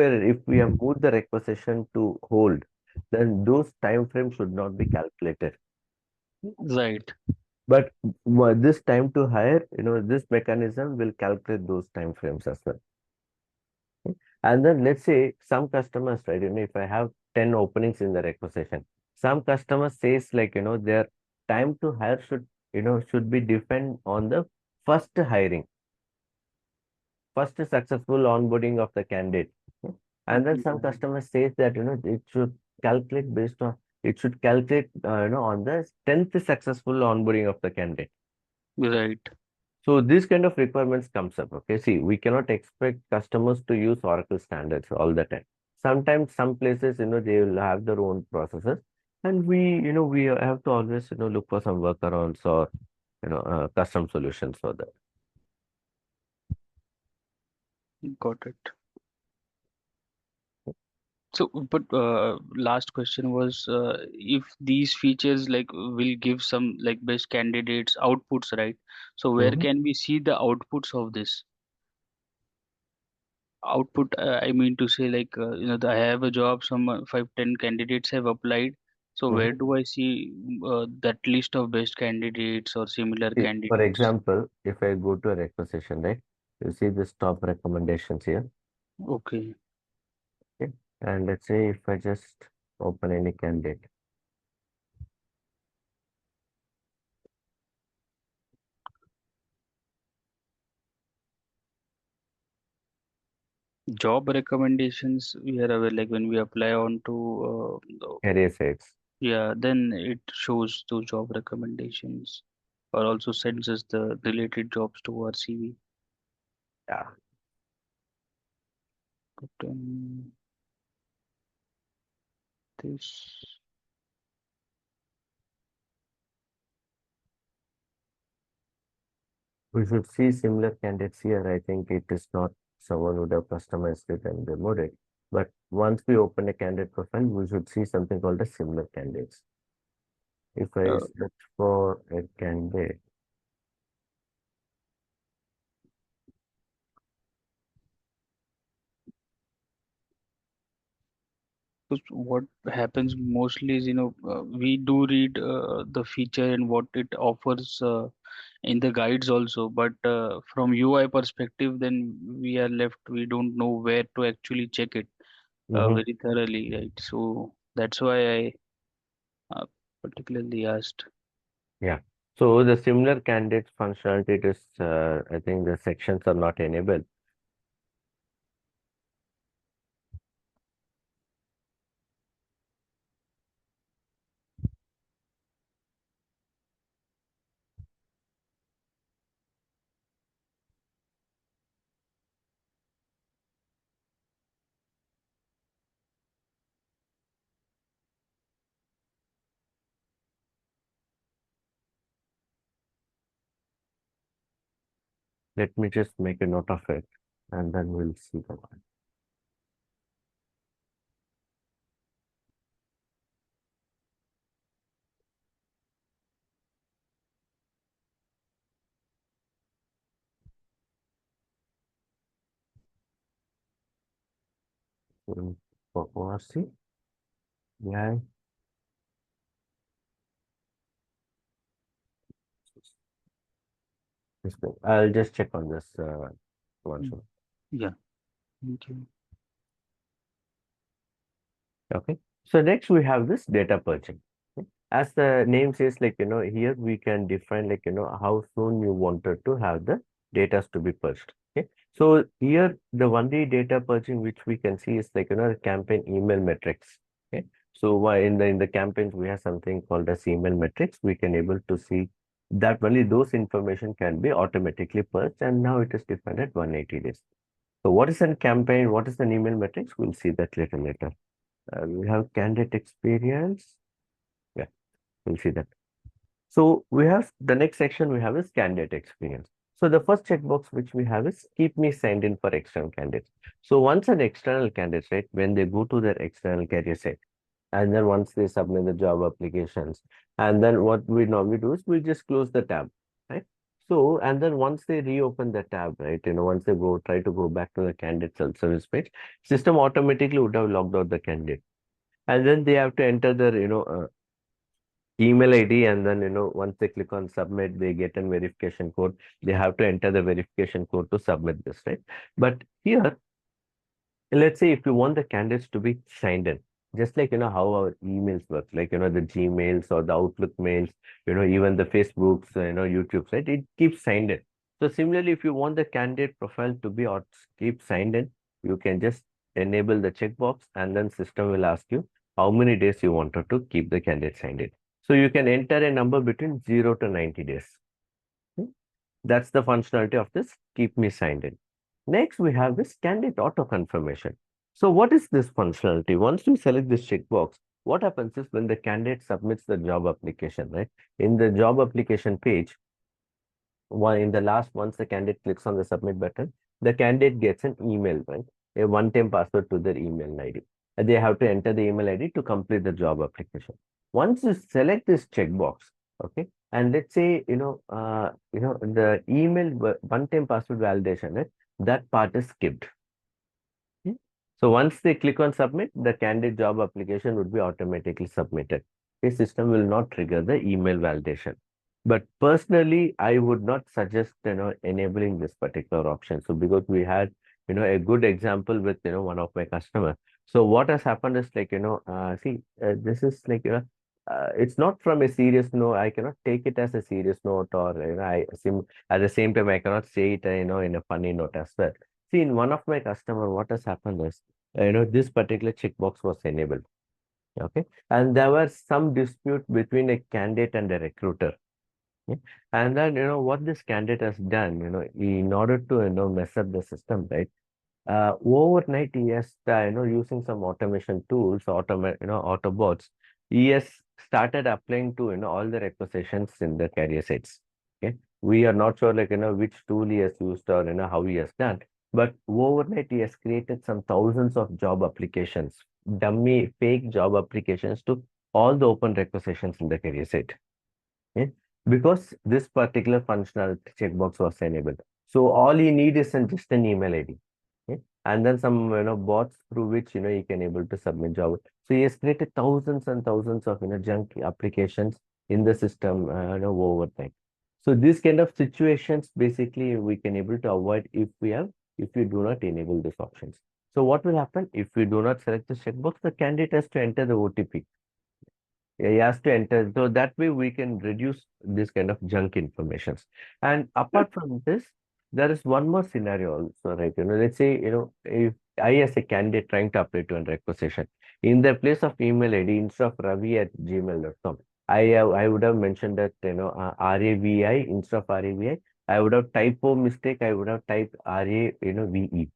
we have moved the requisition to hold, then those time frames should not be calculated. Right. But this time to hire, this mechanism will calculate those time frames as well. And then let's say some customers, right, if I have 10 openings in the requisition, some customers says like, their time to hire should be depend on the first hiring, first successful onboarding of the candidate. And then some Mhm. customers says that, it should calculate based on, it should calculate, on the 10th successful onboarding of the candidate. Right. So this kind of requirements comes up. Okay, see, we cannot expect customers to use Oracle standards all the time. Sometimes some places, they will have their own processes, and we have to always, look for some workarounds or, custom solutions for that. Got it. So, but last question was if these features like will give some like best candidates outputs, right? So where Mhm. can we see the outputs of this output? I mean to say like I have a job. Some 5, 10 candidates have applied. So where Mhm. do I see that list of best candidates or similar See, for candidates? example, if I go to a requisition, right, you see this top recommendations here. Okay. Okay, and let's say if I just open any candidate. Job recommendations we are aware like when we apply on to Career sites. yeah, then it shows those job recommendations or also sends us the related jobs to our CV. Yeah. But this We should see similar candidates here. I think it is not someone would have customized it and removed it. But once we open a candidate profile, we should see something called a similar candidates. If I uh, search for a candidate, 'cause what happens mostly is we do read the feature and what it offers in the guides also, but from UI perspective, then we are left we don't know where to actually check it mhm, very thoroughly, right? So. That's why I particularly asked. Yeah. So the similar candidates functionality, it is, I think the sections are not enabled. Let me just make a note of it and then we'll see the one. For ORC, yeah. I'll just check on this one. Mm, yeah, thank you. Okay. So next we have this data purging. Okay. As the name says, like, here we can define, like, how soon you wanted to have the data to be purged. Okay. So here the only data purging which we can see is, like, campaign email metrics. Okay. So why in the campaigns we have something called as email metrics. We can able to see that only those information can be automatically purged, and now it is defined at 180 days. So what is a campaign? What is an email metrics? We'll see that later. We have candidate experience. Yeah, we'll see that. So we have the next section we have is candidate experience. So the first checkbox which we have is keep me signed in for external candidates. So once an external candidate, right, when they go to their external career site, and then once they submit the job applications, and then what we normally do is we just close the tab, right? So, and then once they reopen the tab, right, once they try to go back to the candidate self-service page, system automatically would have logged out the candidate, and then they have to enter their email ID, and then once they click on submit, they get a verification code. They have to enter the verification code to submit this, right? But here, let's say if you want the candidates to be signed in, just like how our emails work, like the Gmails or the Outlook mails, even the Facebooks, YouTube's, right? It keeps signed in. So similarly, if you want the candidate profile to be or keep signed in, you can just enable the checkbox, and then system will ask you how many days you wanted to keep the candidate signed in. So you can enter a number between 0 to 90 days. Hmm? That's the functionality of this keep me signed in. Next, we have this candidate auto confirmation. So what is this functionality? Once you select this checkbox, what happens is when the candidate submits the job application, right? In the job application page, in the last, once the candidate clicks on the submit button, the candidate gets an email, right? A one-time password to their email ID. And they have to enter the email ID to complete the job application. Once you select this checkbox, okay, and let's say the email one-time password validation, right? That part is skipped. Hmm. So once they click on submit, the candidate job application would be automatically submitted. The system will not trigger the email validation. But personally, I would not suggest enabling this particular option. So because we had a good example with one of my customers. So what has happened is, like see, this is like it's not from a serious no. I cannot take it as a serious note, or I seem at the same time I cannot say it in a funny note as well. See, in one of my customer, what has happened is, this particular checkbox was enabled. Okay. And there was some dispute between a candidate and a recruiter. Okay? And then, what this candidate has done, in order to, mess up the system, right? Overnight, he has, using some automation tools, Autobots, he has started applying to, all the requisitions in the carrier sites. Okay. We are not sure, like, which tool he has used, or, how he has done. But overnight, he has created some thousands of job applications, dummy fake job applications to all the open requisitions in the carrier site. Okay? Because this particular functional checkbox was enabled. So all you need is just an email ID. Okay? And then some bots through which you can able to submit job. So he has created thousands and thousands of junk applications in the system over time. So these kind of situations basically we can able to avoid if we do not enable these options. So what will happen if we do not select the checkbox? The candidate has to enter the OTP. He has to enter. So that way we can reduce this kind of junk informations. And apart from this, there is one more scenario also, right? Let's say, if I as a candidate trying to apply to a requisition, in the place of email ID, instead of ravi@gmail.com, I would have mentioned that, RAVI instead of RAVI. I would have typo mistake. I would have typed VE.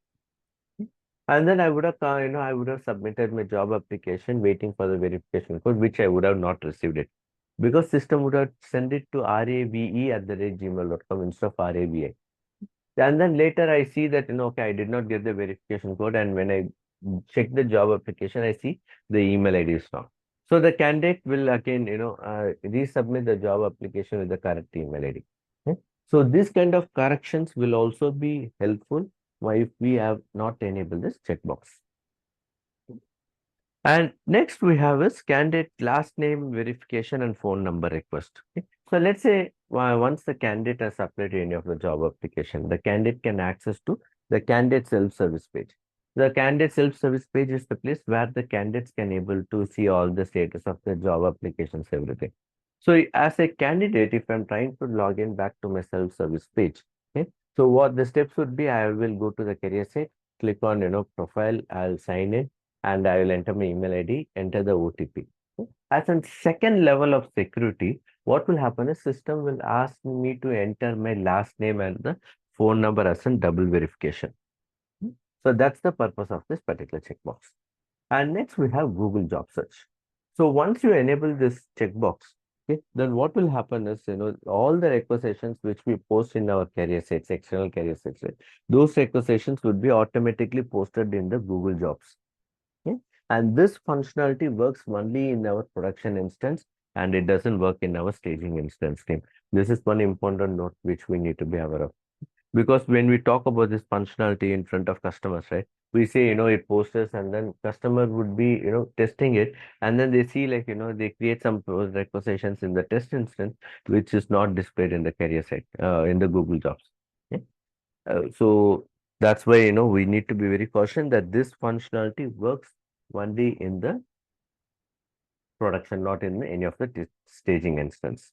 And then I would have, I would have submitted my job application waiting for the verification code, which I would have not received it because system would have sent it to rave@gmail.com instead of RAVI. And then later I see that, okay, I did not get the verification code. And when I check the job application, I see the email ID is wrong. So the candidate will again, resubmit the job application with the correct email ID. Okay? So this kind of corrections will also be helpful if we have not enabled this checkbox. And next we have is candidate last name verification and phone number request. Okay. So let's say once the candidate has applied to any of the job application, the candidate can access to the candidate self-service page. The candidate self-service page is the place where the candidates can able to see all the status of the job applications, everything. So as a candidate, if I'm trying to log in back to my self-service page, okay, so what the steps would be, I will go to the career site, click on, profile, I'll sign in and I will enter my email ID, enter the OTP. Okay. As a second level of security, what will happen is system will ask me to enter my last name and the phone number as a double verification. So that's the purpose of this particular checkbox. And next we have Google Job Search. So once you enable this checkbox, okay, then what will happen is, all the requisitions which we post in our career sites, external career sites, right, those requisitions would be automatically posted in the Google Jobs. Okay? And this functionality works only in our production instance and it doesn't work in our staging instance team. This is one important note which we need to be aware of. Because when we talk about this functionality in front of customers, right, we say, it posts and then customer would be, testing it. And then they see like, they create some requisitions in the test instance, which is not displayed in the career site, in the Google Jobs. Okay? So that's why, we need to be very cautious that this functionality works only in the production, not in any of the staging instance.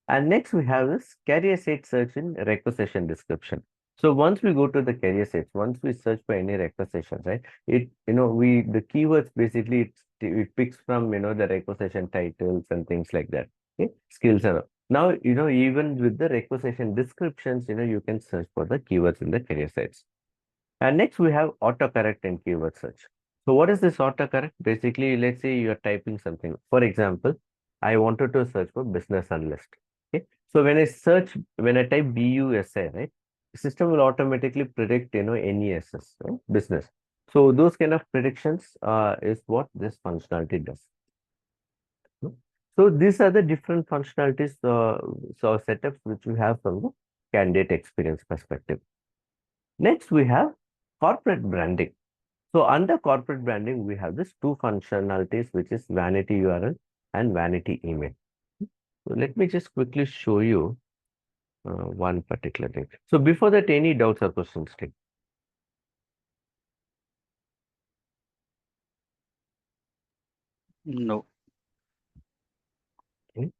And next we have this career site search in requisition description. So once we go to the career sites, once we search for any requisition, right, the keywords basically it picks from, the requisition titles and things like that. Okay, skills and all. Now, even with the requisition descriptions, you can search for the keywords in the career sites. And next we have autocorrect and keyword search. So what is this autocorrect? Basically, let's say you are typing something. For example, I wanted to search for business analyst. Okay. So when I type BUSA, right, the system will automatically predict, NESS, right? Business. So those kind of predictions is what this functionality does. So these are the different functionalities, so setups which we have from the candidate experience perspective. Next, we have corporate branding. So under corporate branding, we have this two functionalities, which is vanity URL and vanity email. So let me just quickly show you one particular thing. So before that, any doubts or questions, Steve? No. Okay.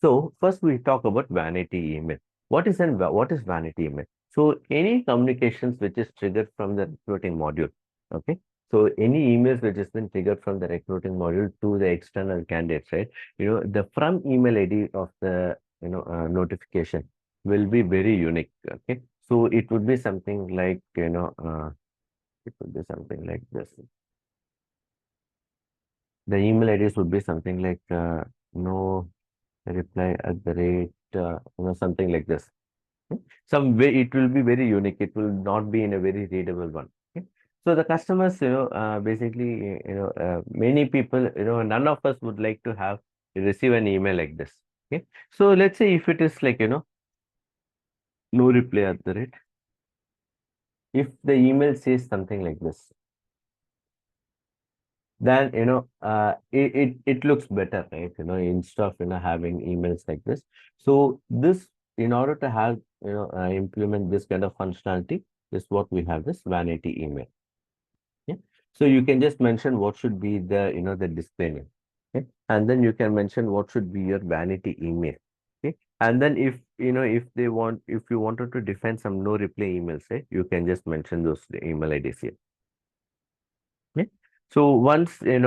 So first we talk about vanity email. What is vanity email? So any communications which is triggered from the recruiting module. Okay. So any emails which has been triggered from the recruiting module to the external candidates, right? The from email ID of the notification will be very unique. Okay. So it would be something like it would be something like this. The email IDs would be something like no reply at the rate, something like this. Some way it will be very unique. It will not be in a very readable one. Okay? So the customers, basically, many people, none of us would like to have receive an email like this. Okay. So let's say if it is like, no reply at the rate, if the email says something like this, then, it looks better, right? Instead of, having emails like this. So this, in order to have, implement this kind of functionality, is what we have this vanity email. Yeah. So you can just mention what should be the, the display name. Okay. And then you can mention what should be your vanity email. Okay. And then if, if you wanted to define some no reply emails, right, you can just mention those email IDs here. Okay. So once we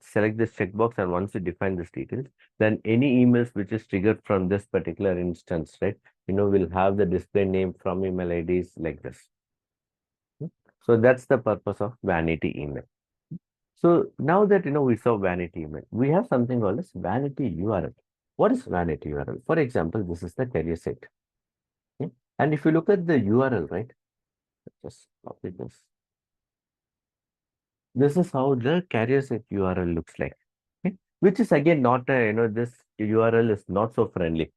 select this checkbox and once we define this details, then any emails which is triggered from this particular instance, right, will have the display name from email IDs like this. So that's the purpose of vanity email. So now that we saw vanity email, we have something called as vanity URL. What is vanity URL? For example, this is the career site. Okay? And if you look at the URL, right? Just copy this. This is how the career site URL looks like. Okay? Which is again not a, this URL is not so friendly,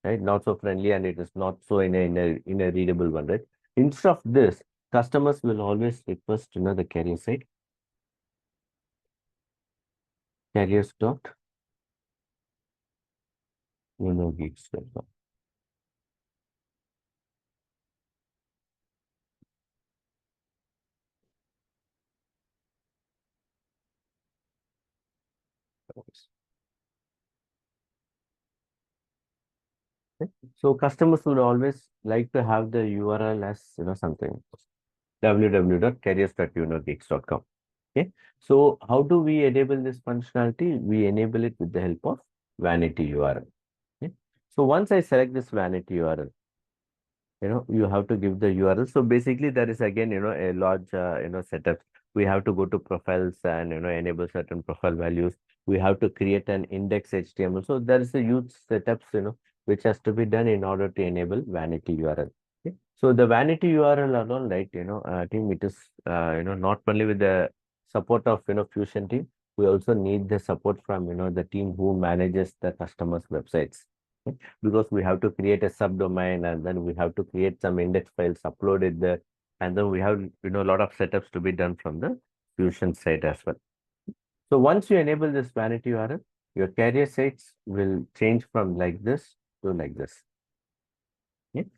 right? Not so friendly, and it is not so in a readable one, right? Instead of this, customers will always request the career site careers dot geeks.com. Okay. So customers would always like to have the URL as something www.careers.geeks.com. Okay. So how do we enable this functionality? We enable it with the help of vanity URL. Okay. So once I select this vanity URL, you have to give the URL. So basically there is again, a large, setup. We have to go to profiles and, enable certain profile values. We have to create an index HTML. So there is a huge setups, which has to be done in order to enable vanity URL. Okay. So the vanity URL alone, right, team, it is, not only with the support of, Fusion team, we also need the support from, the team who manages the customers' websites. Okay, because we have to create a subdomain and then we have to create some index files, upload it there, and then we have a lot of setups to be done from the Fusion side as well. So once you enable this vanity URL, your career sites will change from like this to like this. Okay?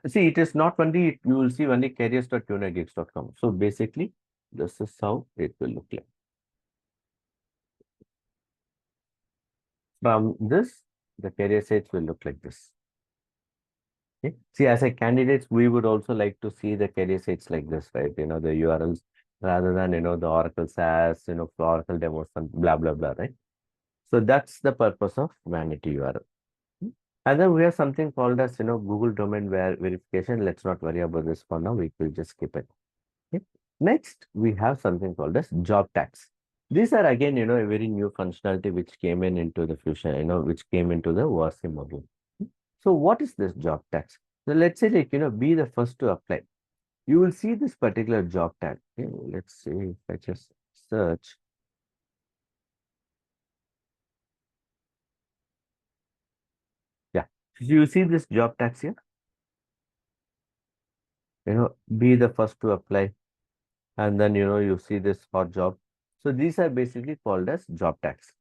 See, it is not only, you will see only careers.tunergeeks.com. So basically, this is how it will look like. From this, the career sites will look like this. Okay. See, as a candidates, we would also like to see the career sites like this, right? The URLs rather than, the Oracle SaaS, Oracle demos and blah, blah, blah, right? So that's the purpose of vanity URL. And then we have something called as, Google domain verification. Let's not worry about this for now. We will just skip it. Okay. Next, we have something called as job tags. These are again, a very new functionality which came into the Fusion, which came into the WASI module. So what is this job tags? So let's say like, be the first to apply. You will see this particular job tag. Okay, let's see if I just search. Yeah. So you see this job tags here, be the first to apply. And then, you see this hot job. So these are basically called as job tags.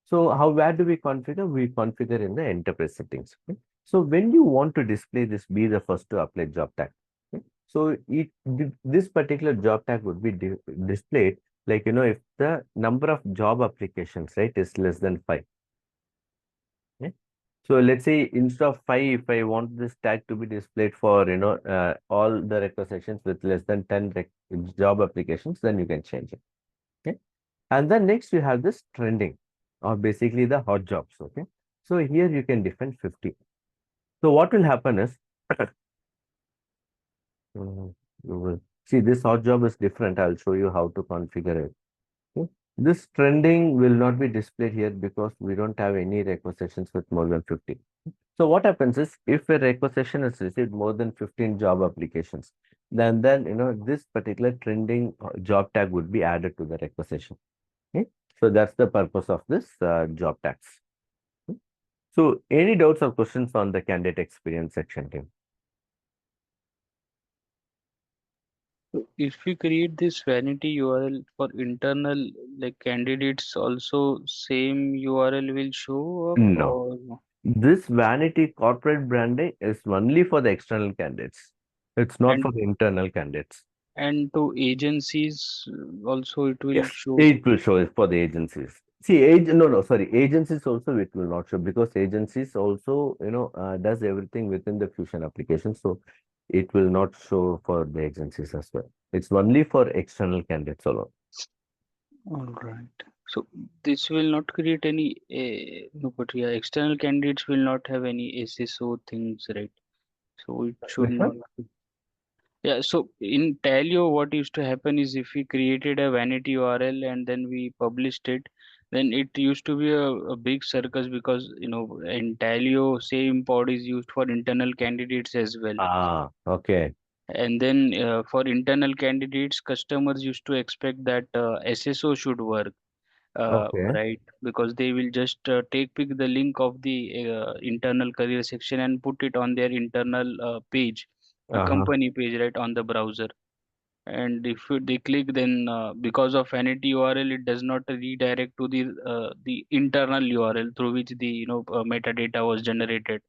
So where do we configure? We configure in the enterprise settings. Okay? So when you want to display this, be the first to apply job tag. Okay? So this particular job tag would be displayed like, if the number of job applications, right, is less than 5. Okay? So let's say instead of 5, if I want this tag to be displayed for, all the requisitions with less than 10 job applications, then you can change it. Okay. And then next you have this trending or basically the hot jobs. Okay. So here you can define 50. So what will happen is, you will see this hot job is different. I'll show you how to configure it. Okay. This trending will not be displayed here because we don't have any requisitions with more than 50. So what happens is if a requisition has received more than 15 job applications, then this particular trending job tag would be added to the requisition. Okay, so that's the purpose of this job tags. So any doubts or questions on the candidate experience section, team? So if we create this vanity URL for internal like candidates, also same URL will show up No. or no? This vanity corporate branding is only for the external candidates. It's not and for the internal candidates. and to agencies also it will Yes, show. it will show it for the agencies. See, no, sorry, agencies also it will not show because agencies also, does everything within the Fusion application. So it will not show for the agencies as well. It's only for external candidates alone. All right. So this will not create any no, but yeah, external candidates will not have any SSO things, right? So it should Which one? not. Yeah, so in Talio, what used to happen is if we created a vanity URL and then we published it, then it used to be a big circus because in Talio, same pod is used for internal candidates as well. Ah, okay. And then for internal candidates, customers used to expect that SSO should work, Okay. right? Because they will just pick the link of the internal career section and put it on their internal page, a Uh-huh. company page, right, on the browser. And if they click, then because of vanity URL, it does not redirect to the internal URL through which the metadata was generated.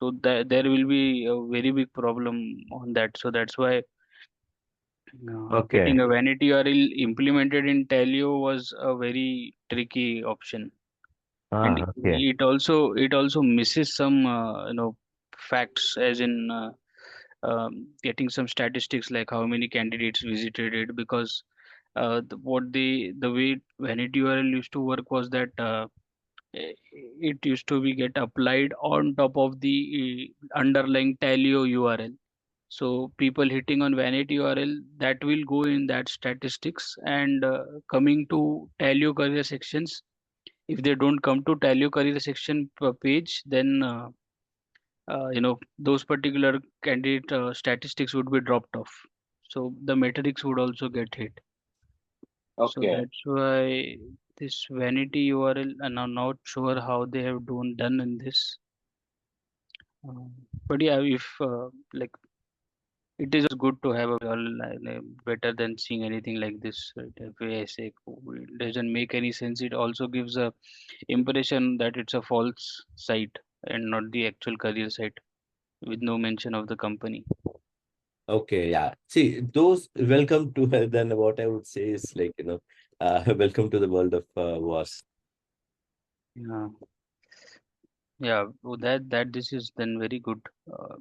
So that there will be a very big problem on that. So that's why Okay. getting a vanity URL implemented in Telio was a very tricky option, and Ah, okay. it also misses some facts, as in getting some statistics like how many candidates visited it, because the way vanity URL used to work was that it used to be get applied on top of the underlying Talio URL. So people hitting on vanity URL, that will go in that statistics, and coming to Talio career sections, if they don't come to Talio career section page, then those particular candidate statistics would be dropped off. So the metrics would also get hit. So Okay. that's why this vanity URL, and I'm not sure how they have done in this. Um, but yeah, if like it is good to have a better than seeing anything like this. Right? If I say it doesn't make any sense, it also gives a impression that it's a false site and not the actual career site with no mention of the company. Okay, yeah. See, those welcome to then what I would say is like, welcome to the world of wars. Yeah, yeah. That this is then very good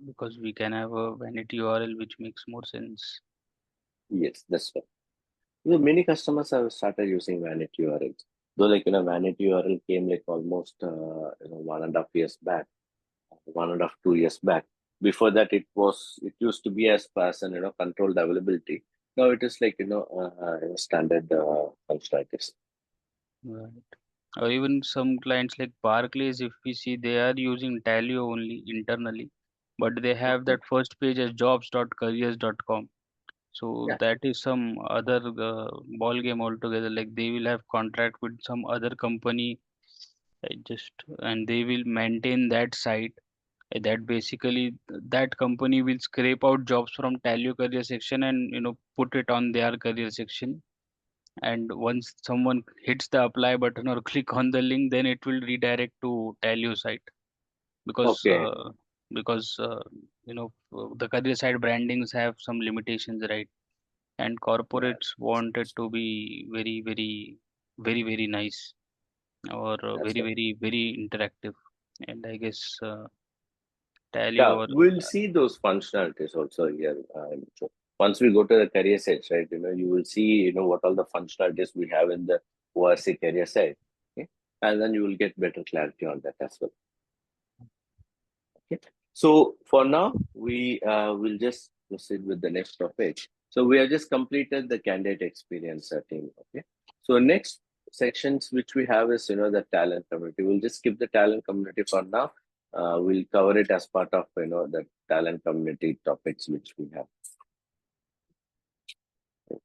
because we can have a vanity URL which makes more sense. Yes, that's right. Many customers have started using vanity URLs. Though, like, vanity URL came like almost, 1.5 years back, 1.5, 2 years back. Before that, it used to be as fast and, controlled availability. Now it is like, standard functionalities. Right. Or even some clients like Barclays, if we see, they are using Talio only internally, but they have Okay. that first page as jobs.careers.com. So Yeah. that is some other ball game altogether. Like they will have contract with some other company, just and they will maintain that site. That basically that company will scrape out jobs from Talio career section and put it on their career section. And once someone hits the apply button or click on the link, then it will redirect to Talio site, because Okay. the career site brandings have some limitations, right? And Yeah, corporates want it to be very very very very nice, or that's very right. very very interactive, and I guess Tally Yeah, or we'll see those functionalities also here. So once we go to the career site, right, you will see, what all the functionalities we have in the ORC career site. Okay. And then you will get better clarity on that as well. Okay. So for now, we will just proceed with the next topic. So we have just completed the candidate experience setting. Okay. So next sections which we have is, the talent community. We'll just skip the talent community for now. We'll cover it as part of, the talent community topics which we have.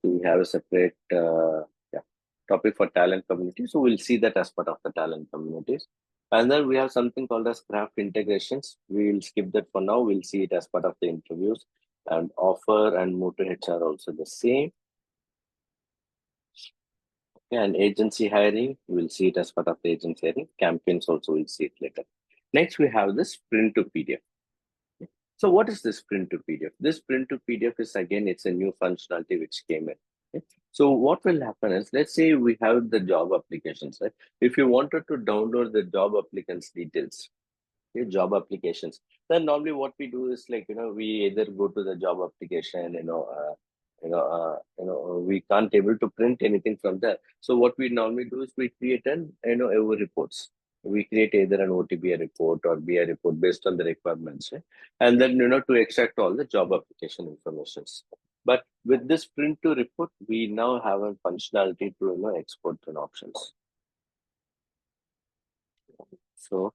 We have a separate yeah, topic for talent community. So we'll see that as part of the talent communities. And then we have something called as craft integrations. We'll skip that for now. We'll see it as part of the interviews. And offer and move to HR also the same. And agency hiring, we'll see it as part of the agency hiring. Campaigns also, we'll see it later. Next, we have this print to PDF. So what is this print to PDF? This print to PDF is, again, it's a new functionality which came in. Okay. So what will happen is, let's say we have the job applications, right? If you wanted to download the job applicants details, okay, job applications, then normally what we do is, like, we either go to the job application, we can't able to print anything from there. So what we normally do is we create our reports. We create either an OTBI report or BI report based on the requirements, right? And then to extract all the job application informations. But with this print to report, we now have a functionality to export an options. So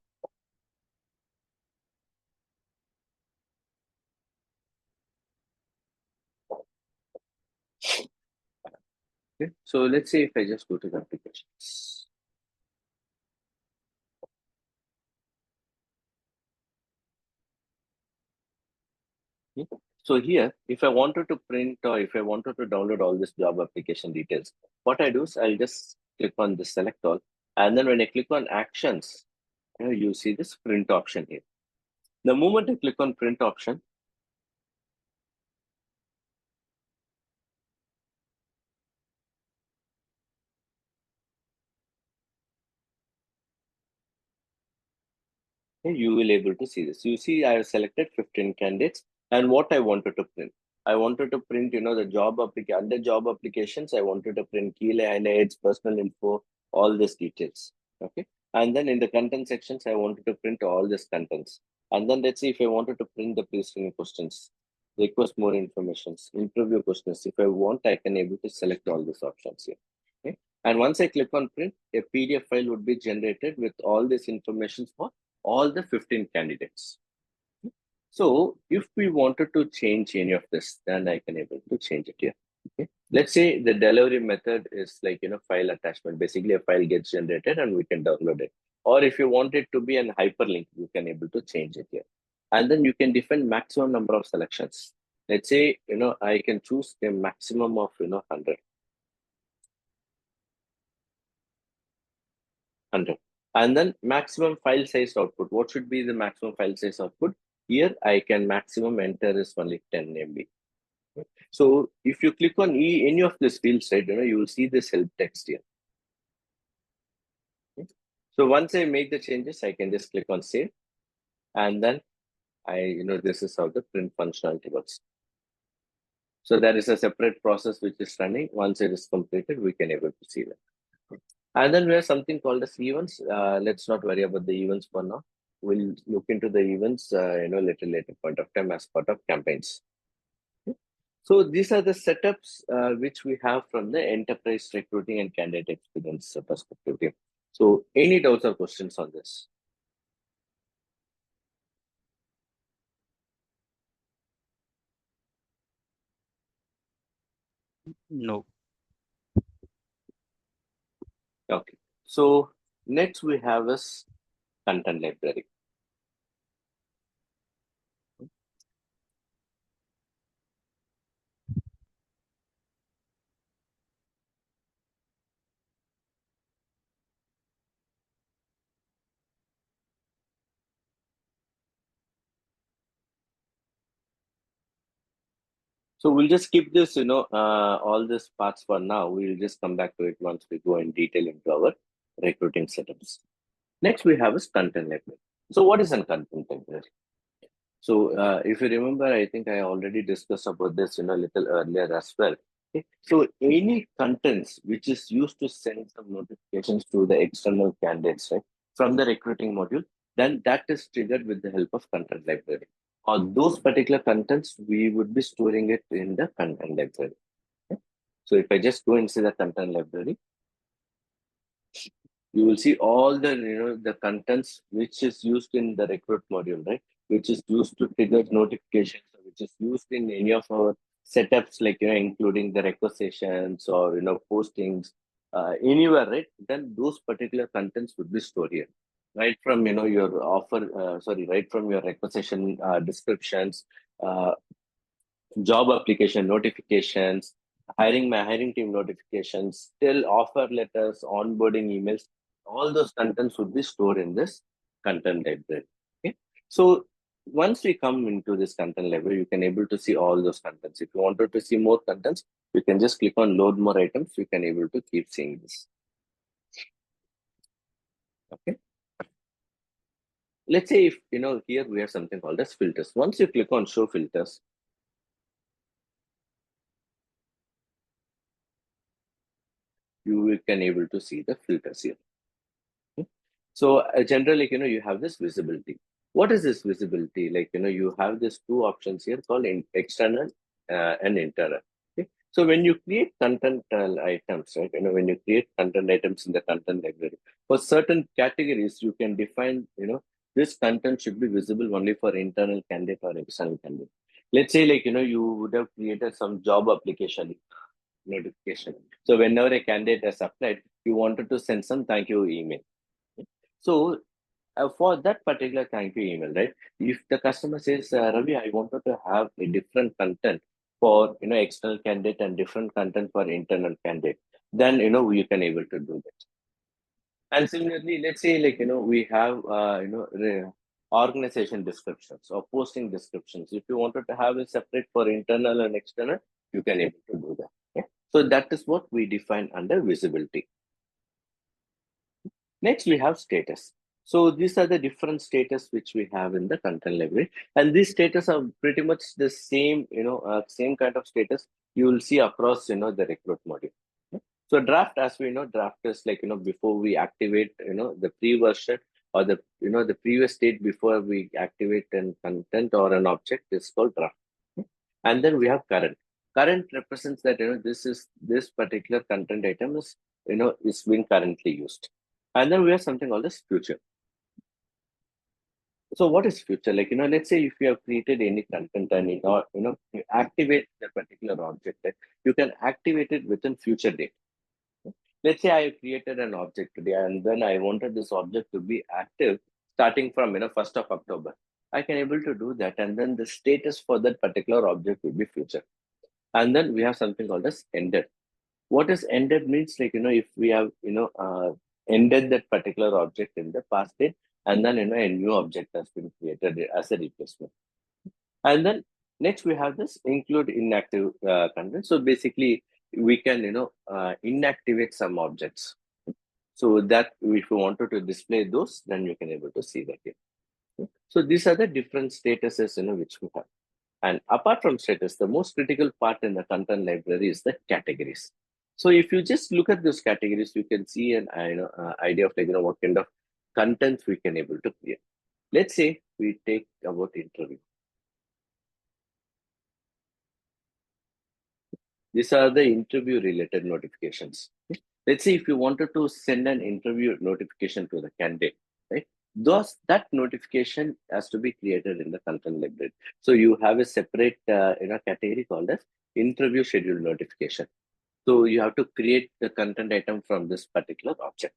okay. So let's say if I just go to the applications. Okay. So here, if I wanted to print or if I wanted to download all this job application details, what I do is I'll just click on the select all. And then when I click on actions, you see this print option here. The moment I click on print option, you will able to see this. You see, I have selected 15 candidates and what I wanted to print. I wanted to print, the job under job applications. I wanted to print key highlights, personal info, all these details. Okay. And then in the content sections, I wanted to print all these contents. And then let's see if I wanted to print the pre-screening questions, request more information, interview questions. If I want, I can able to select all these options here. Okay. And once I click on print, a PDF file would be generated with all this information for all the 15 candidates. So if we wanted to change any of this, then I can able to change it here. Okay. Let's say the delivery method is like, file attachment. Basically, a file gets generated and we can download it. Or if you want it to be an hyperlink, you can able to change it here. And then you can define maximum number of selections. Let's say, I can choose a maximum of, 100. 100. And then maximum file size output. What should be the maximum file size output? Here I can maximum enter is only 10 MB. So if you click on any of these fields, right, you will see this help text here. So once I make the changes, I can just click on save. And then this is how the print functionality works. So there is a separate process which is running. Once it is completed, we can able to see that. And then we have something called as events. Let's not worry about the events for now. We'll look into the events, little later point of time as part of campaigns. So these are the setups which we have from the enterprise recruiting and candidate experience perspective. So any doubts or questions on this? No. Okay. So next we have is content library. So we'll just skip this, all these parts for now. We'll just come back to it once we go in detail into our recruiting setups. Next, we have is content library. So what is a content library? So if you remember, I think I already discussed about this, a little earlier as well. Okay. So any contents which is used to send some notifications to the external candidates, right, from the recruiting module, then that is triggered with the help of content library. Or those particular contents, we would be storing it in the content library. Okay. So if I just go into the content library, you will see all the the contents which is used in the recruit module, right? Which is used to trigger notifications, which is used in any of our setups like, including the requisitions or, postings anywhere, right? Then those particular contents would be stored here. Right from, your right from your requisition descriptions, uh, job application notifications, hiring team notifications, till offer letters, onboarding emails, all those contents would be stored in this content library. Okay. So once we come into this content library, you can able to see all those contents. If you wanted to see more contents, you can just click on load more items. You can able to keep seeing this. Okay. Let's say if here we have something called as filters. Once you click on show filters, you can able to see the filters here. So generally, you have this visibility. What is this visibility? Like, you have these two options here called external and internal. Okay? So when you create content items, right? When you create content items in the content library, for certain categories, you can define, this content should be visible only for internal candidate or external candidate. Let's say, like, you would have created some job application notification. So whenever a candidate has applied, you wanted to send some thank you email. So for that particular thank you email, right? If the customer says, Ravi, I wanted to have a different content for external candidate and different content for internal candidate, then you can able to do that. And similarly, let's say like we have organization descriptions or posting descriptions. If you wanted to have it separate for internal and external, you can able to do that. Okay? So that is what we define under visibility. Next, we have status. So these are the different status which we have in the content library, and these status are pretty much the same, same kind of status you will see across, the recruit module. Okay. So draft, as we know, draft is like, before we activate, the pre-version or the, the previous state before we activate an content or an object is called draft. Okay. And then we have current. Current represents that, this particular content item is, is being currently used. And then we have something called as future. So what is future? Like, let's say if you have created any content and you activate the particular object, right? You can activate it within future date. Let's say I created an object today and then I wanted this object to be active starting from 1st of October. I can able to do that, and then the status for that particular object will be future. And then we have something called as ended. What is ended means, like, if we have ended that particular object in the past date, and then a new object has been created as a replacement. And then next we have this include inactive content. So basically we can inactivate some objects, so that if you wanted to display those, then you can able to see that here. So these are the different statuses which we have. And apart from status, the most critical part in the content library is the categories. So if you just look at those categories, you can see an idea of like, what kind of content we can able to create. Let's say we take about interview. These are the interview related notifications. Let's say if you wanted to send an interview notification to the candidate, right? That notification has to be created in the content library. So you have a separate category called as interview schedule notification. So you have to create the content item from this particular object.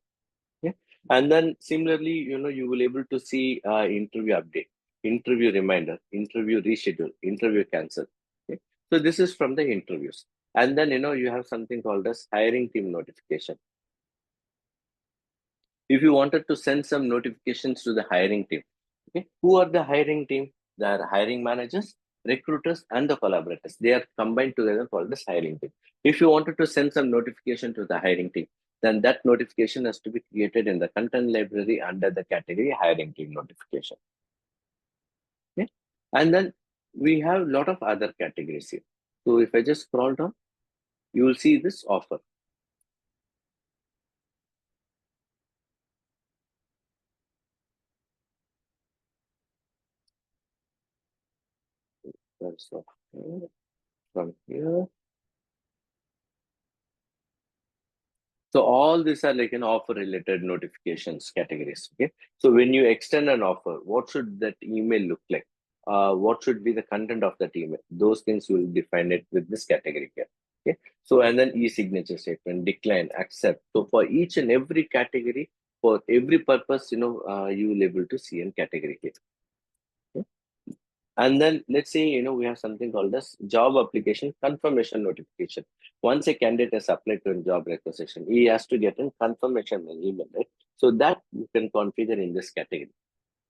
Yeah. And then similarly, you will able to see interview update, interview reminder, interview reschedule, interview cancel. Okay. So this is from the interviews. And then, you have something called as hiring team notification. If you wanted to send some notifications to the hiring team, okay, who are the hiring team? They are hiring managers, recruiters, and the collaborators. They are combined together called this hiring team. If you wanted to send some notification to the hiring team, then that notification has to be created in the content library under the category hiring team notification. Okay? And then we have a lot of other categories here. So if I just scroll down, you will see this offer. That's offer from here. So all these are like an offer related notifications categories. Okay. So when you extend an offer, what should that email look like? what should be the content of that email. Those things will define it with this category here. Okay. So, and then e-signature statement, decline, accept. So for each and every category, for every purpose, you will able to see in category here. Okay. And then let's say, we have something called as job application confirmation notification. Once a candidate has applied to a job requisition, he has to get a confirmation email, right? So that you can configure in this category.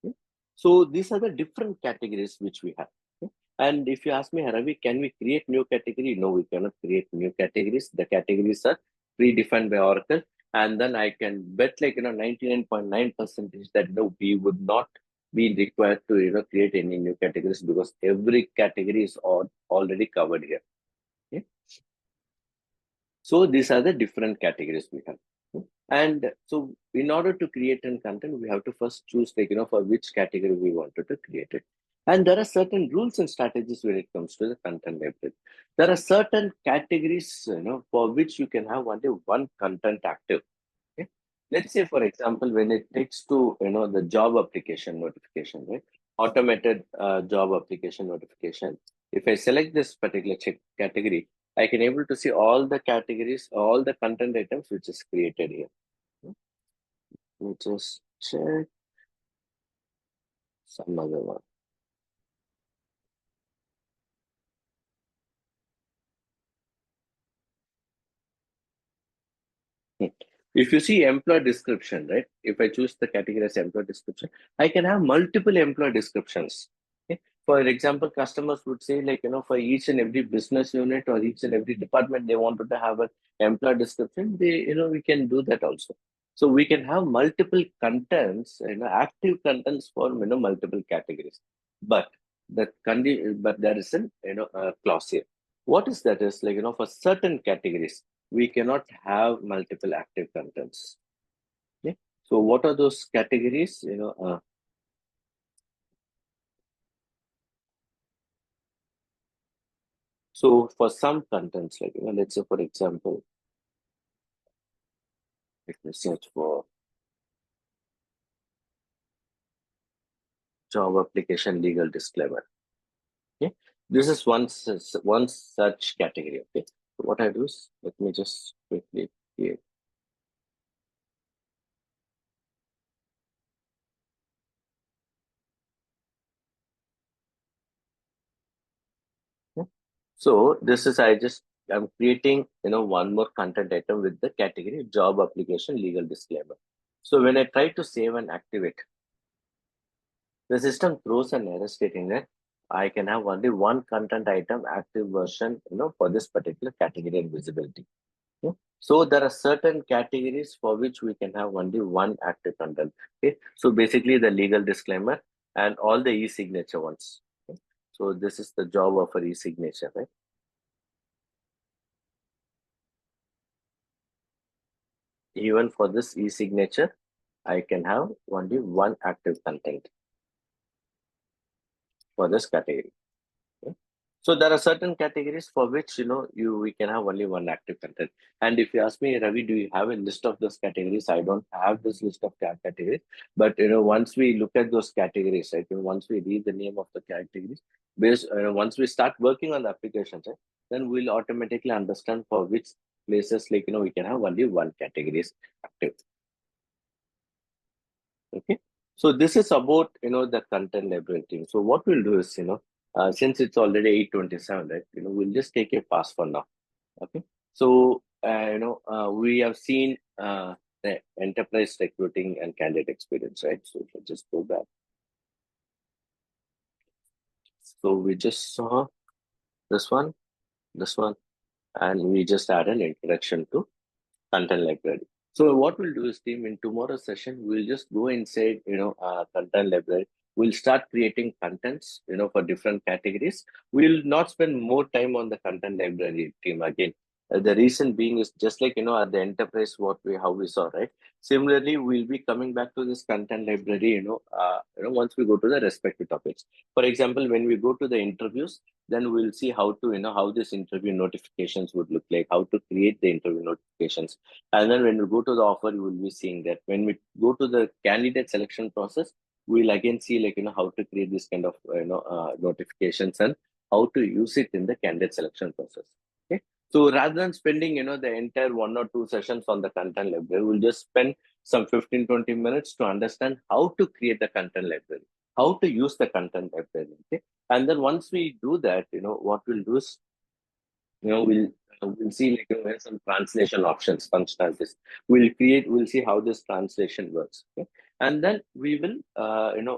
Okay. So these are the different categories which we have. Okay. And if you ask me, Ravi, can we create new category? No, we cannot create new categories. The categories are predefined by Oracle. And then I can bet 99.9% that no, we would not be required to create any new categories because every category is already covered here. Okay. So these are the different categories we have. And so in order to create a content, we have to first choose for which category we wanted to create it. And there are certain rules and strategies when it comes to the content library. There are certain categories, for which you can have only one content active. Okay? Let's say, for example, when it takes to, the job application notification, right? Automated job application notification. If I select this particular category, I can able to see all the categories, all the content items which is created here. Let me just check some other one. If you see employee description, right? If I choose the category as employee description, I can have multiple employee descriptions. Okay? For example, customers would say for each and every business unit or each and every department, they wanted to have an employee description. We can do that also. So we can have multiple contents, active contents for, multiple categories. But but there is a clause here. What is that is for certain categories, we cannot have multiple active contents. Okay. So what are those categories? So for some contents, let's say for example, let me search for job application legal disclaimer. Okay. This is one such category. Okay. So what I do is let me just quickly create. Okay. So this is I'm creating one more content item with the category job application legal disclaimer. So when I try to save and activate, the system throws an error stating that I can have only one content item active version, for this particular category and visibility. Okay. So there are certain categories for which we can have only one active content. Okay. So basically the legal disclaimer and all the e-signature ones. Okay. So this is the job of an e-signature, right? Even for this e-signature, I can have only one active content for this category. Okay. So there are certain categories for which we can have only one active content. And if you ask me, Ravi, do you have a list of those categories? I don't have this list of categories, but once we look at those categories, right, once we read the name of the categories, once we start working on the applications, right, then we'll automatically understand for which places we can have only one categories active. Okay. So this is about the content library team. So what we'll do is since it's already 8:27, right, we'll just take a pass for now. Okay. So we have seen the enterprise recruiting and candidate experience, right? So if I just go back. So we just saw this one, and we just add an introduction to content library. So what we'll do is, team, in tomorrow's session, we'll just go inside, content library. We'll start creating contents, for different categories. We'll not spend more time on the content library, team, again. The reason being is just like, at the enterprise, how we saw, right? Similarly, we'll be coming back to this content library, once we go to the respective topics. For example, when we go to the interviews, then we'll see how to, how this interview notifications would look like, how to create the interview notifications. And then when we go to the offer, you will be seeing that. When we go to the candidate selection process, we'll again see like, how to create this kind of, notifications and how to use it in the candidate selection process. Okay. So rather than spending, the entire 1 or 2 sessions on the content library, we'll just spend some 15-20 minutes to understand how to create the content library, how to use the content library. Okay. And then once we do that, what we'll do is, we'll see like, where some translation options, functionalities. We'll see how this translation works. Okay? And then we will,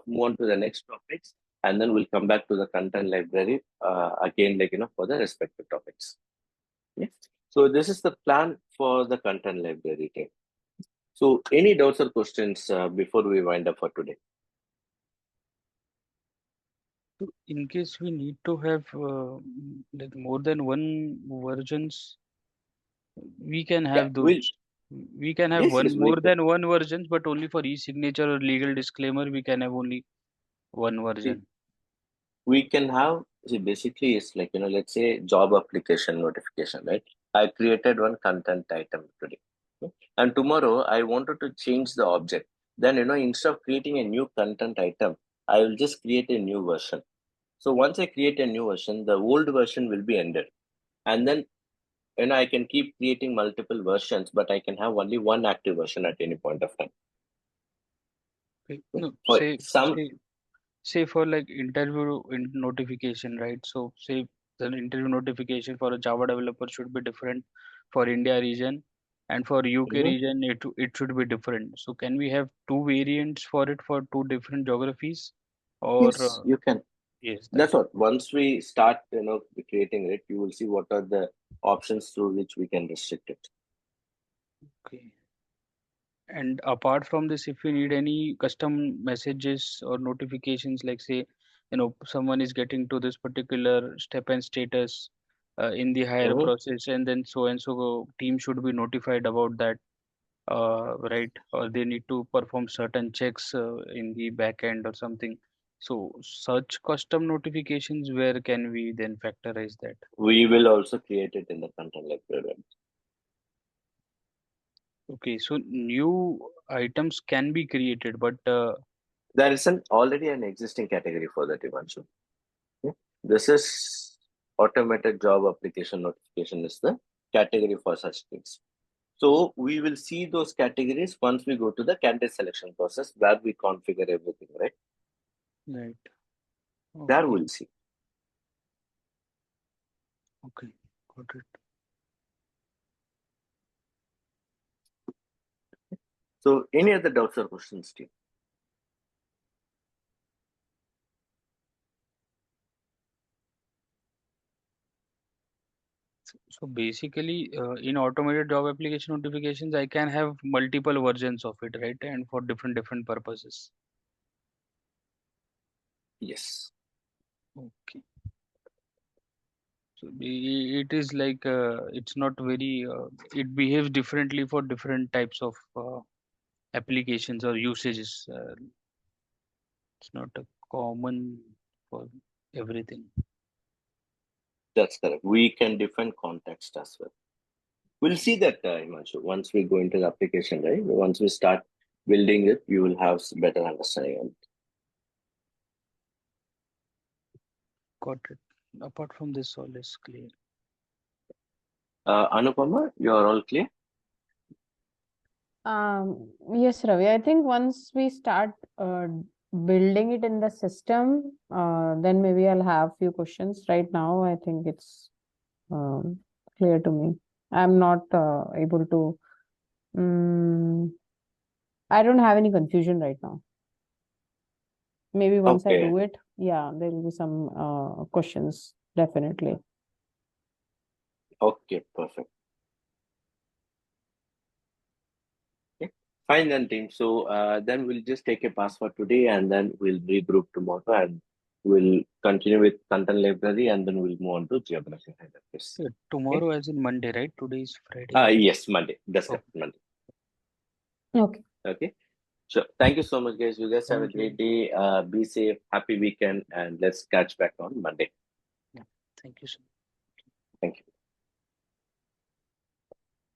move on to the next topics, and then we'll come back to the content library again, like, for the respective topics. Okay? So this is the plan for the content library. Okay? So any doubts or questions before we wind up for today? So in case we need to have like more than one versions, we can Yeah, have those. We can have yes, one we more can. than one versions, but only for e-signature or legal disclaimer, we can have only one See, version. we can have, see, basically it's like, let's say job application notification, right? I created one content item today. Okay? And tomorrow I wanted to change the object. Then, instead of creating a new content item, I will just create a new version. So once I create a new version, the old version will be ended. And then, I can keep creating multiple versions, but I can have only one active version at any point of time. Okay. Okay? No, For some, say for like interview notification, right? So say the interview notification for a Java developer should be different for India region, and for UK Mhm. region it should be different. So can we have two variants for it for two different geographies, or Yes, you can. yes, that That's what. Once we start, creating it, you will see what are the options through which we can restrict it. okay. And apart from this, if we need any custom messages or notifications, like say, someone is getting to this particular step and status in the hire Mhm. process, and then so and so team should be notified about that, right? Or they need to perform certain checks in the back end or something. So such custom notifications, where can we then factorize that? We will also create it in the content library. Okay, so new items can be created, but There is already an existing category for that, Ivanshu. Okay? This is automated job application notification is the category for such things. So we will see those categories once we go to the candidate selection process where we configure everything, right? right. There Okay, we'll see. okay, got it. So any other doubts or questions, Steve? So basically, in automated job application notifications, I can have multiple versions of it, right? And for different purposes. Yes. Okay. So it is like it's not very. It behaves differently for different types of applications or usages. It's not a common for everything. That's correct. We can define context as well. We'll see that, Himanshu, once we go into the application, right? Once we start building it, you will have better understanding on it. Got it. Apart from this, all is clear. Anupama, you are all clear? Yes, Ravi. I think once we start building it in the system, then maybe I'll have few questions. Right now, I think it's clear to me. I'm not able to. I don't have any confusion right now. Maybe once I Okay. do it, yeah, there will be some questions, definitely. Okay, perfect. Okay. Fine then, team. So then we'll just take a pass for today and then we'll regroup tomorrow and we'll continue with content library and then we'll move on to geography. Okay. Tomorrow, as in Monday, right? Today is Friday. Yes, Monday. That's Okay. correct. Monday. Okay. Okay. Sure. Thank you so much, guys. You guys have a Thank you. great day. Be safe. Happy weekend. And let's catch back on Monday. Yeah. Thank you so much. Thank you.